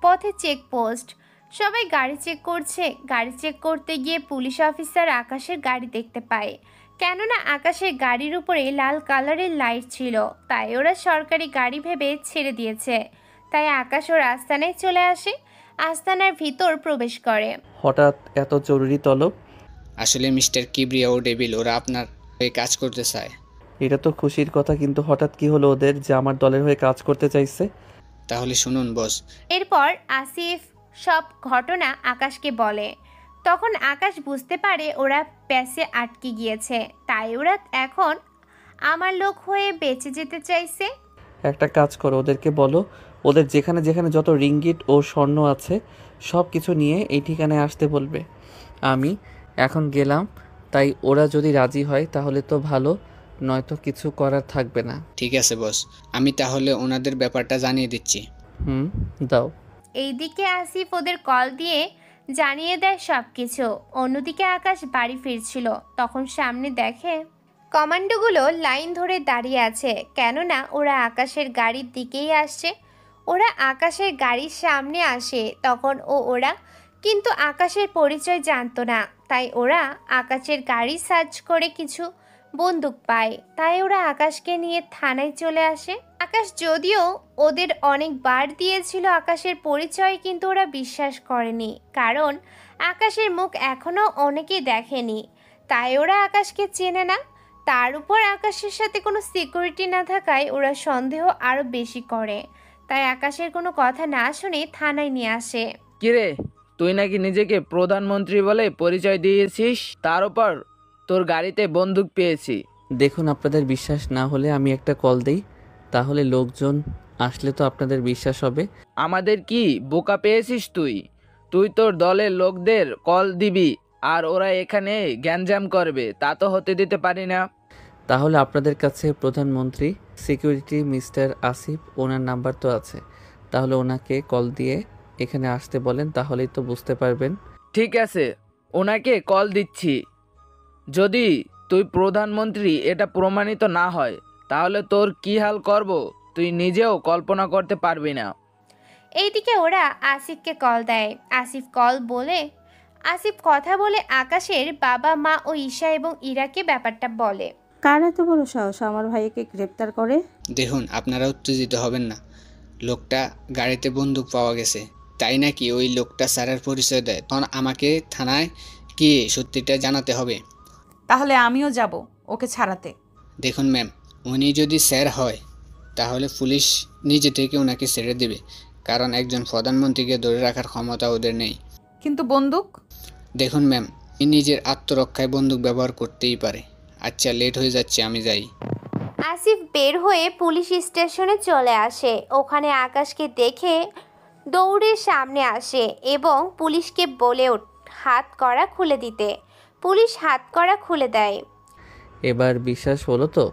C: পথে চেকপোস্ট, সবাই গাড়ি চেক করছে। গাড়ি চেক করতে গিয়ে পুলিশ অফিসার আকাশের গাড়ি দেখতে পায়, কেননা আকাশের গাড়ির উপরে লাল কালারের লাইট ছিল। তাই ওরা সরকারি গাড়ি ভেবে ছেড়ে দিয়েছে। তাই আকাশ ওর আস্তানায় চলে আসে, আস্তানার ভিতর প্রবেশ করে।
B: হঠাৎ এত জরুরি তলব?
E: আসলে মিস্টার কিবরিয়া ও ডেভিল ওরা আপনার হয়ে কাজ করতে চায়।
B: এটা তো খুশির কথা, কিন্তু হঠাৎ কি হলো ওদের যে আমার দলের হয়ে কাজ করতে চাইছে?
E: তাহলে শুনুন বস।
C: এরপর আসিফ সব ঘটনা আকাশকে বলে। তখন আকাশ বুঝতে পারে ওরা প্যাসে আটকে গিয়েছে, তাই ওরা এখন আমার লোক হয়ে বেঁচে যেতে চাইছে।
B: একটা কাজ করো, ওদেরকে বলো ওদের যেখানে যেখানে যত রিঙ্গিট ও স্বর্ণ আছে সব কিছু নিয়ে এই ঠিকানায় আসতে বলবে। আমি এখন গেলাম, তাই ওরা যদি রাজি হয় তাহলে তো ভালো, নয়তো কিছু করার থাকবে না।
E: ঠিক আছে বস, আমি তাহলে ওনাদের ব্যাপারটা জানিয়ে দিচ্ছি।
B: দাও।
C: এইদিকে আসিফ ওদের কল দিয়ে জানিয়ে দেয় সব কিছু। অন্যদিকে আকাশ বাড়ি ফিরছিল, তখন সামনে দেখে কমান্ডোগুলো লাইন ধরে দাঁড়িয়ে আছে, কেননা ওরা আকাশের গাড়ির দিকেই আসছে। ওরা আকাশের গাড়ির সামনে আসে তখন ওরা কিন্তু আকাশের পরিচয় জানতো না, তাই ওরা আকাশের গাড়ি সার্চ করে কিছু বন্দুক পায়। তাই ওরা আকাশকে নিয়ে থানায় চলে আসে। আকাশ যদিও ওদের অনেকবার দিয়েছিল আকাশের পরিচয়, কিন্তু ওরা বিশ্বাস করেনি, কারণ আকাশের মুখ এখনো অনেকেই দেখেনি। তাই ওরা আকাশকে চেনে না। তার উপর আকাশের সাথে কোনো সিকিউরিটি না থাকায় ওরা সন্দেহ আরো বেশি করে। তাই আকাশের কোনো কথা না শুনে থানায় নিয়ে আসে।
K: কিরে, তুই নাকি নিজেকে প্রধানমন্ত্রী বলে পরিচয় দিয়েছিস, তার উপর তোর গাড়িতে বন্দুক পেয়েছি।
B: দেখুন, আপনাদের বিশ্বাস না হলে আমি একটা কল দেই, তাহলে লোকজন আসলে তো আপনাদের বিশ্বাস হবে।
K: আমাদের কি বোকা পেয়েছিস তুই? তুই তোর দলের লোকদের কল দিবি আর ওরা এখানে গ্যাঞ্জাম করবে, তা তো হতে দিতে পারি না।
B: তাহলে আপনাদের কাছে প্রধানমন্ত্রী সিকিউরিটি মিস্টার আসিফ, ওনার নাম্বার তো আছে, তাহলে ওনাকে কল দিয়ে এখানে আসতে বলেন, তাহলেই তো বুঝতে পারবেন।
K: ঠিক আছে, ওনাকে কল দিচ্ছি। যদি তুই প্রধানমন্ত্রী এটা প্রমাণিত না হয় তাহলে তোর কি হাল করব তুই নিজেও কল্পনা করতে পারবি না।
C: এইদিকে ওরা আসিফকে কল দেয়। আসিফ কথা বলে আকাশের বাবা মা ও ঈশা এবং ইরাকে ব্যাপারটা বলে।
H: কার এত বড় সাহস আমার ভাইকে গ্রেপ্তার করে?
E: দেখুন, আপনারা উত্তেজিত হবেন না। লোকটা গাড়িতে বন্দুক পাওয়া গেছে, তাই নাকি ওই লোকটা স্যারের পরিচয় দেয়, তখন আমাকে থানায় গিয়ে সত্যিটা জানাতে হবে।
A: তাহলে আমিও যাব ওকে ছাড়াতে।
E: দেখুন ম্যাম, উনি যদি স্যার হয় তাহলে পুলিশ নিজে থেকে ওনাকে ছেড়ে দেবে, কারণ একজন প্রধানমন্ত্রীকে ধরে রাখার ক্ষমতা ওদের নেই।
A: কিন্তু বন্দুক?
E: দেখুন ম্যাম, নিজের আত্মরক্ষায় বন্দুক ব্যবহার করতেই পারে। আচ্ছা, লেট হয়ে যাচ্ছে, আমি যাই।
C: আসিফ বের হয়ে পুলিশ স্টেশনে চলে আসে। ওখানে আকাশকে দেখে দৌড়ে সামনে আসে এবং পুলিশকে বলে হাত কড়া খুলে দিতে। পুলিশ হাত কড়া খুলে দেয়।
B: এবার বিশ্বাস হলো তো?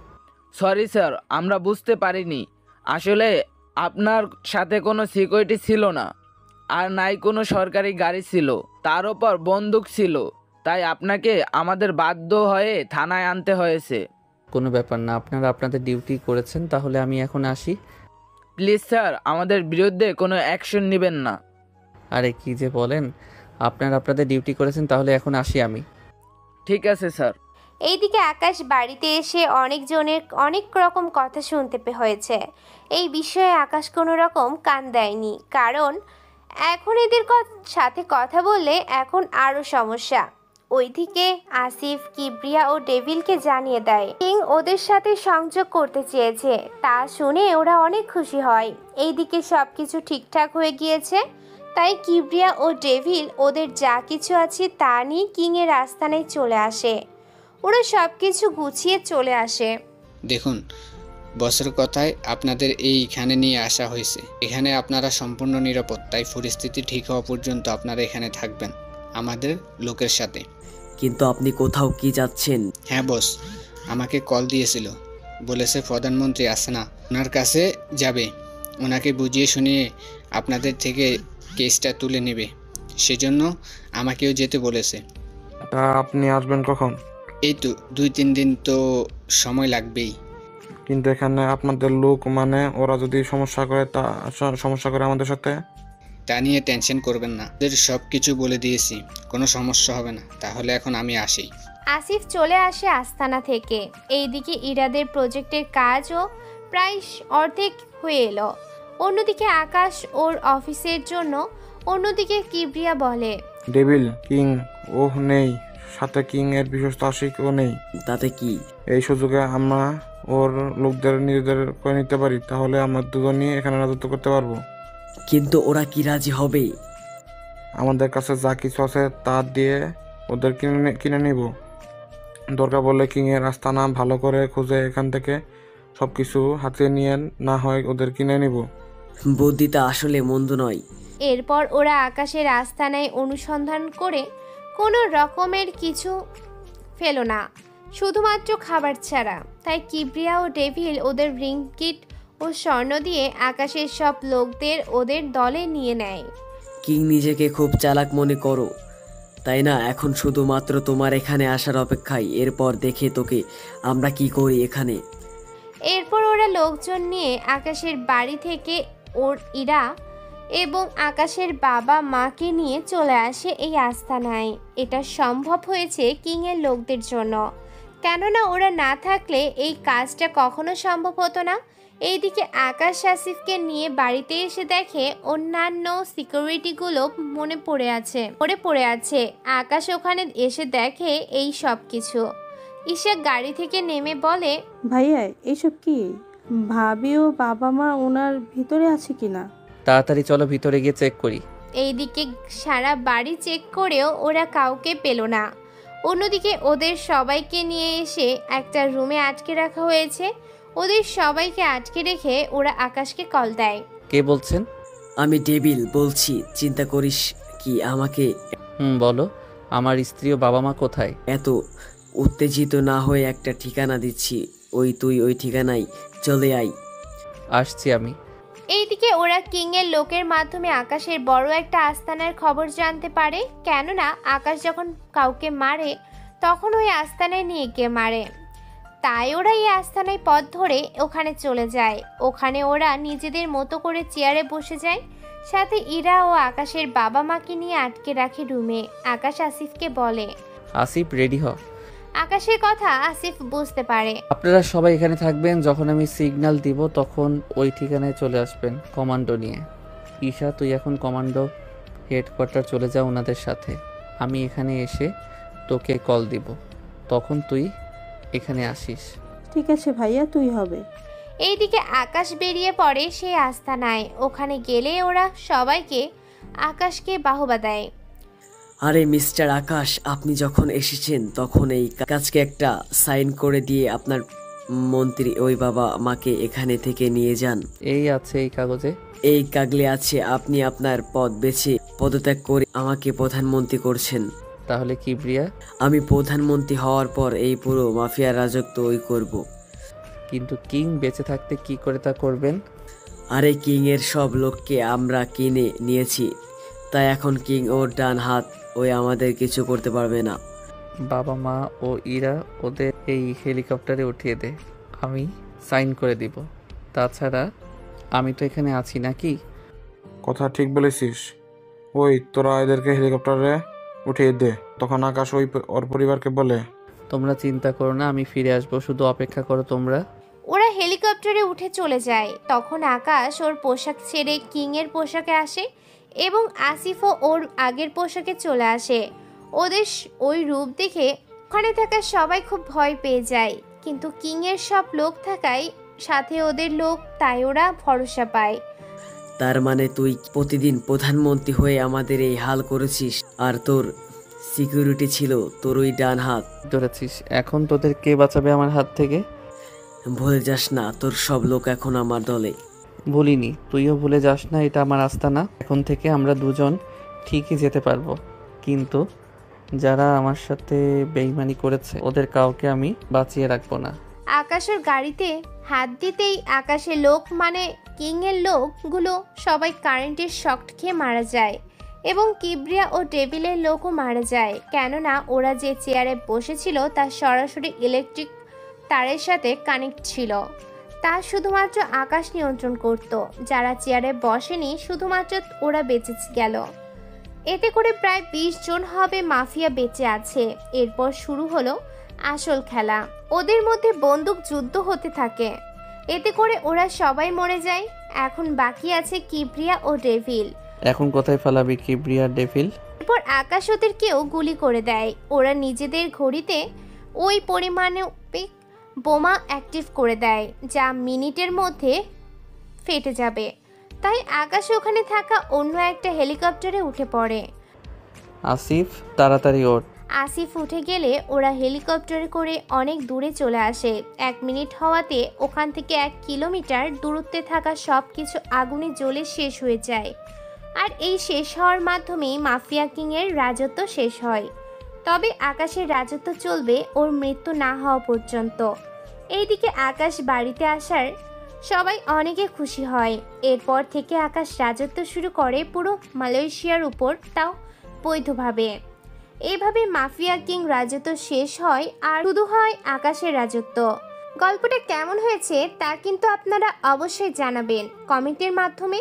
K: সরি স্যার, আমরা বুঝতে পারিনি। আসলে আপনার সাথে কোনো সিকিউরিটি ছিল না, আর নাই কোনো সরকারি গাড়ি ছিল, তার ওপর বন্দুক ছিল, তাই আপনাকে আমাদের বাধ্য হয়ে থানায় আনতে হয়েছে।
B: কোনো ব্যাপার না, আপনারা আপনাদের ডিউটি করেছেন, তাহলে আমি এখন আসি।
K: প্লিজ স্যার, আমাদের বিরুদ্ধে কোনো অ্যাকশন নেবেন না।
B: আরে কি যে বলেন, আপনারা আপনাদের ডিউটি করেছেন, তাহলে এখন আসি আমি।
K: ঠিক আছে স্যার।
C: এইদিকে আকাশ বাড়িতে এসে অনেকজনের অনেক রকম কথা শুনতে হয়েছে। এই বিষয়ে আকাশ কোনো রকম কান দেয়নি, কারণ এখন এদের সাথে কথা বললে এখন আরও সমস্যা। ওইদিকে আসিফ কিবরিয়া ও ডেভিলকে জানিয়ে দেয় কিং ওদের সাথে সংযোগ করতে চেয়েছে। তা শুনে ওরা অনেক খুশি হয়। এইদিকে সব কিছু ঠিকঠাক হয়ে গিয়েছে, তাই কিবরিয়া ও ডেভিল ওদের যা কিছু আছে তা নিয়ে কিংয়ের আস্তানায় চলে আসে। ওরা সব কিছু গুছিয়ে চলে আসে।
E: দেখুন, বসের কথায় আপনাদের এইখানে নিয়ে আসা হয়েছে। এখানে আপনারা সম্পূর্ণ নিরাপদ, তাই পরিস্থিতি ঠিক হওয়া পর্যন্ত আপনারা এখানে থাকবেন আমাদের লোকের সাথে।
F: কিন্তু আপনি কোথাও কি যাচ্ছেন?
E: হ্যাঁ বস, আমাকে কল দিয়েছিল, বলেছে প্রধানমন্ত্রী আছে না, ওনার কাছে যাবে, ওনাকে বুঝিয়ে শুনিয়ে আপনাদের থেকে কেসটা তুলে নেবে, সেজন্য আমাকেও যেতে বলেছে।
G: তা আপনি আসবেন কখন?
E: এই তো 2-3 দিন তো সময় লাগবেই।
G: কিন্তু এখানে আপনাদের লোক, মানে ওরা যদি সমস্যা করে আমাদের সাথে?
E: তা নিয়ে টেনশন করবেন না, ওদের সব কিছু বলে দিয়েছি, কোনো সমস্যা হবে না। তাহলে এখন আমি আসি।
C: আসিফ চলে আসে আস্তানা থেকে। এইদিকে ইরাদের প্রজেক্টের কাজও প্রায় অর্ধেক হয়ে এলো। অন্যদিকে আকাশ ওর অফিসের জন্য, অন্যদিকে কিবরিয়া বলে,
G: ডেভিল কিং ও নেই, সাথে কিং এর বিশ্বস্ত আশিকও নেই।
F: তাতে কি?
G: এই সুযোগে আমরা ওর লোকদের নিজেদের করে নিতে পারি, তাহলে আমরা দুজনই এখানে রাজত্ব করতে পারবো।
F: কিন্তু ওরা কি রাজি হবে?
G: আমাদের কাছে যা কিছু আছে তা দিয়ে ওদের কিনে নিব। দরকার বললে কিং এর আস্তানা ভালো করে খুঁজে এখান থেকে সবকিছু হাতে নিয়ে না হয় ওদের কিনে নিব।
F: বুদ্ধিটা আসলে মন্দ নয়।
C: এরপর ওরা আকাশের আস্তানায় অনুসন্ধান করে কোনো রকমের কিছু পেল না, শুধুমাত্র খাবার ছাড়া। তাই কিবরিয়া ও ডেভিল ওদের রিংকিট ও স্বর্ণ দিয়ে আকাশের সব লোকদের ওদের দলে নিয়ে নেয়।
F: কিং নিজেকে খুব চালাক মনে করো, তাই না? এখন শুধুমাত্র তোমার এখানে আসার অপেক্ষায়, এরপর দেখে তোকে আমরা কি করি এখানে।
C: এরপর ওরা লোকজন নিয়ে আকাশের বাড়ি থেকে ইরা এবং আকাশের বাবা মাকে নিয়ে চলে আসে এই আস্তানায়। এটা সম্ভব হয়েছে কিংয়ের লোকদের জন্য, কেননা ওরা না থাকলে এই কাজটা কখনো সম্ভব হতো না। এইদিকে আকাশ আসিফকে নিয়ে বাড়িতে এসে দেখে অন্যান্য সিকিউরিটিগুলো মনে পড়ে আছে। আকাশ ওখানে এসে দেখে এই সব কিছু। ঈশা গাড়ি থেকে নেমে বলে,
H: ভাইয়া এইসব কি? ভাবি ও বাবা মা ওনার ভিতরে আছে কিনা?
B: তাড়াতাড়ি চলো ভিতরে গিয়ে চেক করি।
C: এইদিকে সারা বাড়ি চেক করেও ওরা কাউকে পেল না। অন্যদিকে ওদের সবাইকে নিয়ে এসে একটা রুমে আটকে রাখা হয়েছে। ওদের সবাইকে আটকে রেখে ওরা আকাশকে কল দেয়।
B: কে বলছেন?
F: আমি ডেভিল বলছি। চিন্তা করিস কি আমাকে?
B: বলো। আমার স্ত্রী ও বাবা মা কোথায়?
F: এত উত্তেজিত না হয়ে একটা ঠিকানা দিচ্ছি, তুই ওই ঠিকানায় চলে আয়।
B: আসছি আমি।
C: এইদিকে ওরা কিংয়ের লোকের মাধ্যমে আকাশের বড় একটা আস্তানার খবর জানতে পারে, কেননা আকাশ যখন কাউকে মারে তখন ওই আস্তানায় নিয়ে গিয়ে মারে। তাই ওরা এই আস্তানায় পথ ধরে ওখানে চলে যায়। ওখানে ওরা নিজেদের মতো করে চেয়ারে বসে যায়, সাথে ইরা ও আকাশের বাবা মাকে নিয়ে আটকে রাখে রুমে। আকাশ আসিফকে বলে,
B: আসিফ রেডি হ।
C: আকাশের কথা আসিফ বুঝতে পারে।
B: আপনারা সবাই এখানে থাকবেন, যখন আমি সিগন্যাল দিব তখন ওই ঠিকানায় চলে আসবেন কমান্ডো নিয়ে। ঈশা, তুই এখন কমান্ডো হেডকোয়ার্টার চলে যা ওনাদের সাথে। আমি এখানে এসে তোকে কল দিব, তখন তুই এখানে আসিস।
H: ঠিক আছে ভাইয়া, তুই হবে।
C: এইদিকে আকাশ বেরিয়ে পড়ে সেই আস্তানায়। ওখানে গেলে ওরা সবাইকে আকাশকে বাহবা দেয়।
F: আরে মিস্টার আকাশ, আপনি যখন এসেছেন তখন এই কাজকে একটা সাইন করে দিয়ে আপনার মন্ত্রী ওই বাবা মাকে এখানে থেকে নিয়ে যান।
B: এই আছে এই কাগজে।
F: এই কাগলে আছে আপনি আপনার পদ বেছে পদত্যাগ করে আমাকে প্রধানমন্ত্রী করছেন।
B: তাহলে কিবরিয়া?
F: আমি প্রধানমন্ত্রী হওয়ার পর এই পুরো মাফিয়ার রাজত্ব ওই করব।
B: কিন্তু কিং বেঁচে থাকতে কি করে তা করবেন?
F: আরে কিং এর সব লোককে আমরা কিনে নিয়েছি, তাই এখন কিং ওর ডান হাত, ওই আমাদের কিছু করতে পারবে না।
B: বাবা মা ও ইরা ওদের এই হেলিকপ্টারে উঠিয়ে দে, আমি সাইন করে দিব। তাছাড়া আমি তো এখানে আছি নাকি?
G: কথা ঠিক বলেছিস। ওই তোরা এদেরকে হেলিকপ্টারে উঠিয়ে দে। তখন আকাশ ওর পরিবারকে বলে,
B: তোমরা চিন্তা করো না, আমি ফিরে আসবো, শুধু অপেক্ষা করো তোমরা।
C: ওরা হেলিকপ্টারে উঠে চলে যায়। তখন আকাশ ওর পোশাক ছেড়ে কিংয়ের পোশাকে আসে এবং আসিফও ওর আগের পোশাকে চলে আসে। ওদের ওই রূপ দেখে ওখানে থাকা সবাই খুব ভয় পেয়ে যায়, কিন্তু কিংয়ের সব লোক থাকায় সাথে ওদের লোক, তাই ওরা ভরসা পায়।
F: তার মানে তুই প্রতিদিন প্রধানমন্ত্রী হয়ে আমাদের এই হাল করেছিস, আর তোর সিকিউরিটি ছিল তোর ওই ডান হাত।
B: ধরেছিস, এখন তোদের কে বাঁচাবে আমার হাত থেকে?
F: ভুলে যাস না, তোর সব লোক এখন আমার দলে।
B: ভুলিনি, তুইও ভুলে যাস না, এটা আমার আস্তানা। এখন থেকে আমরা দুজন ঠিকই যেতে পারবো, কিন্তু যারা আমার সাথে বেইমানি করেছে ওদের কাউকে আমি বাঁচিয়ে রাখবো না।
C: আকাশের গাড়িতে হাত দিতেই আকাশের লোক মানে কিংয়ের লোকগুলো সবাই কারেন্টের শক খেয়ে মারা যায় এবং কিবরিয়া ও টেবিলের লোকও মারা যায়, কেননা ওরা যে চেয়ারে বসেছিল তা সরাসরি ইলেকট্রিক তারের সাথে কানেক্ট ছিল। তা শুধুমাত্র আকাশ নিয়ন্ত্রণ করত। যারা চেয়ারে বসেনি শুধুমাত্র ওরা বেঁচে গেল। এতে করে প্রায় 20 জন হবে মাফিয়া বেঁচে আছে। এরপর শুরু হলো আসল খেলা। ওদের মধ্যে বন্দুক যুদ্ধ হতে থাকে। এতে করে ওরা সবাই মরে যায়। এখন বাকি আছে কিবরিয়া ও ডেভিল।
B: এখন কোথায় ফেলাবি কিবরিয়া ডেভিল?
C: এরপর আকাশ ওদেরকেও গুলি করে দেয়। ওরা নিজেদের ঘড়িতে ওই পরিমাণে বোমা অ্যাক্টিভ করে দেয় যা মিনিটের মধ্যে ফেটে যাবে। তাই আকাশ ওখানে থাকা অন্য একটা হেলিকপ্টারে উঠে পড়ে।
B: আসিফ তাড়াতাড়ি ওঠ।
C: আসিফ উঠে গেলে ওরা হেলিকপ্টারে করে অনেক দূরে চলে আসে। 1 মিনিট হওয়াতে ওখান থেকে 1 কিলোমিটার দূরত্বে থাকা সব কিছু আগুনে জ্বলে শেষ হয়ে যায়। আর এই শেষ হওয়ার মাধ্যমেই মাফিয়া কিংয়ের রাজত্ব শেষ হয়। তবে আকাশের রাজত্ব চলবে ওর মৃত্যু না হওয়া পর্যন্ত। এইদিকে আকাশ বাড়িতে আসার সবাই অনেকে খুশি হয়। এরপর থেকে আকাশ রাজত্ব শুরু করে পুরো মালয়েশিয়ার উপর, তাও বৈধভাবে। এইভাবে মাফিয়া কিং রাজত্ব শেষ হয় আর শুধু হয় আকাশের রাজত্ব। গল্পটা কেমন হয়েছে তা কিন্তু আপনারা অবশ্যই জানাবেন কমেন্টের মাধ্যমে।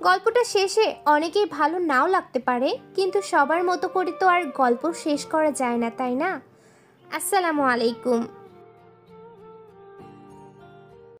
C: গল্পটা শেষে অনেকেই ভালো নাও লাগতে পারে, কিন্তু সবার মতো করে তো আর গল্প শেষ করা যায় না, তাই না? আসসালামু আলাইকুম।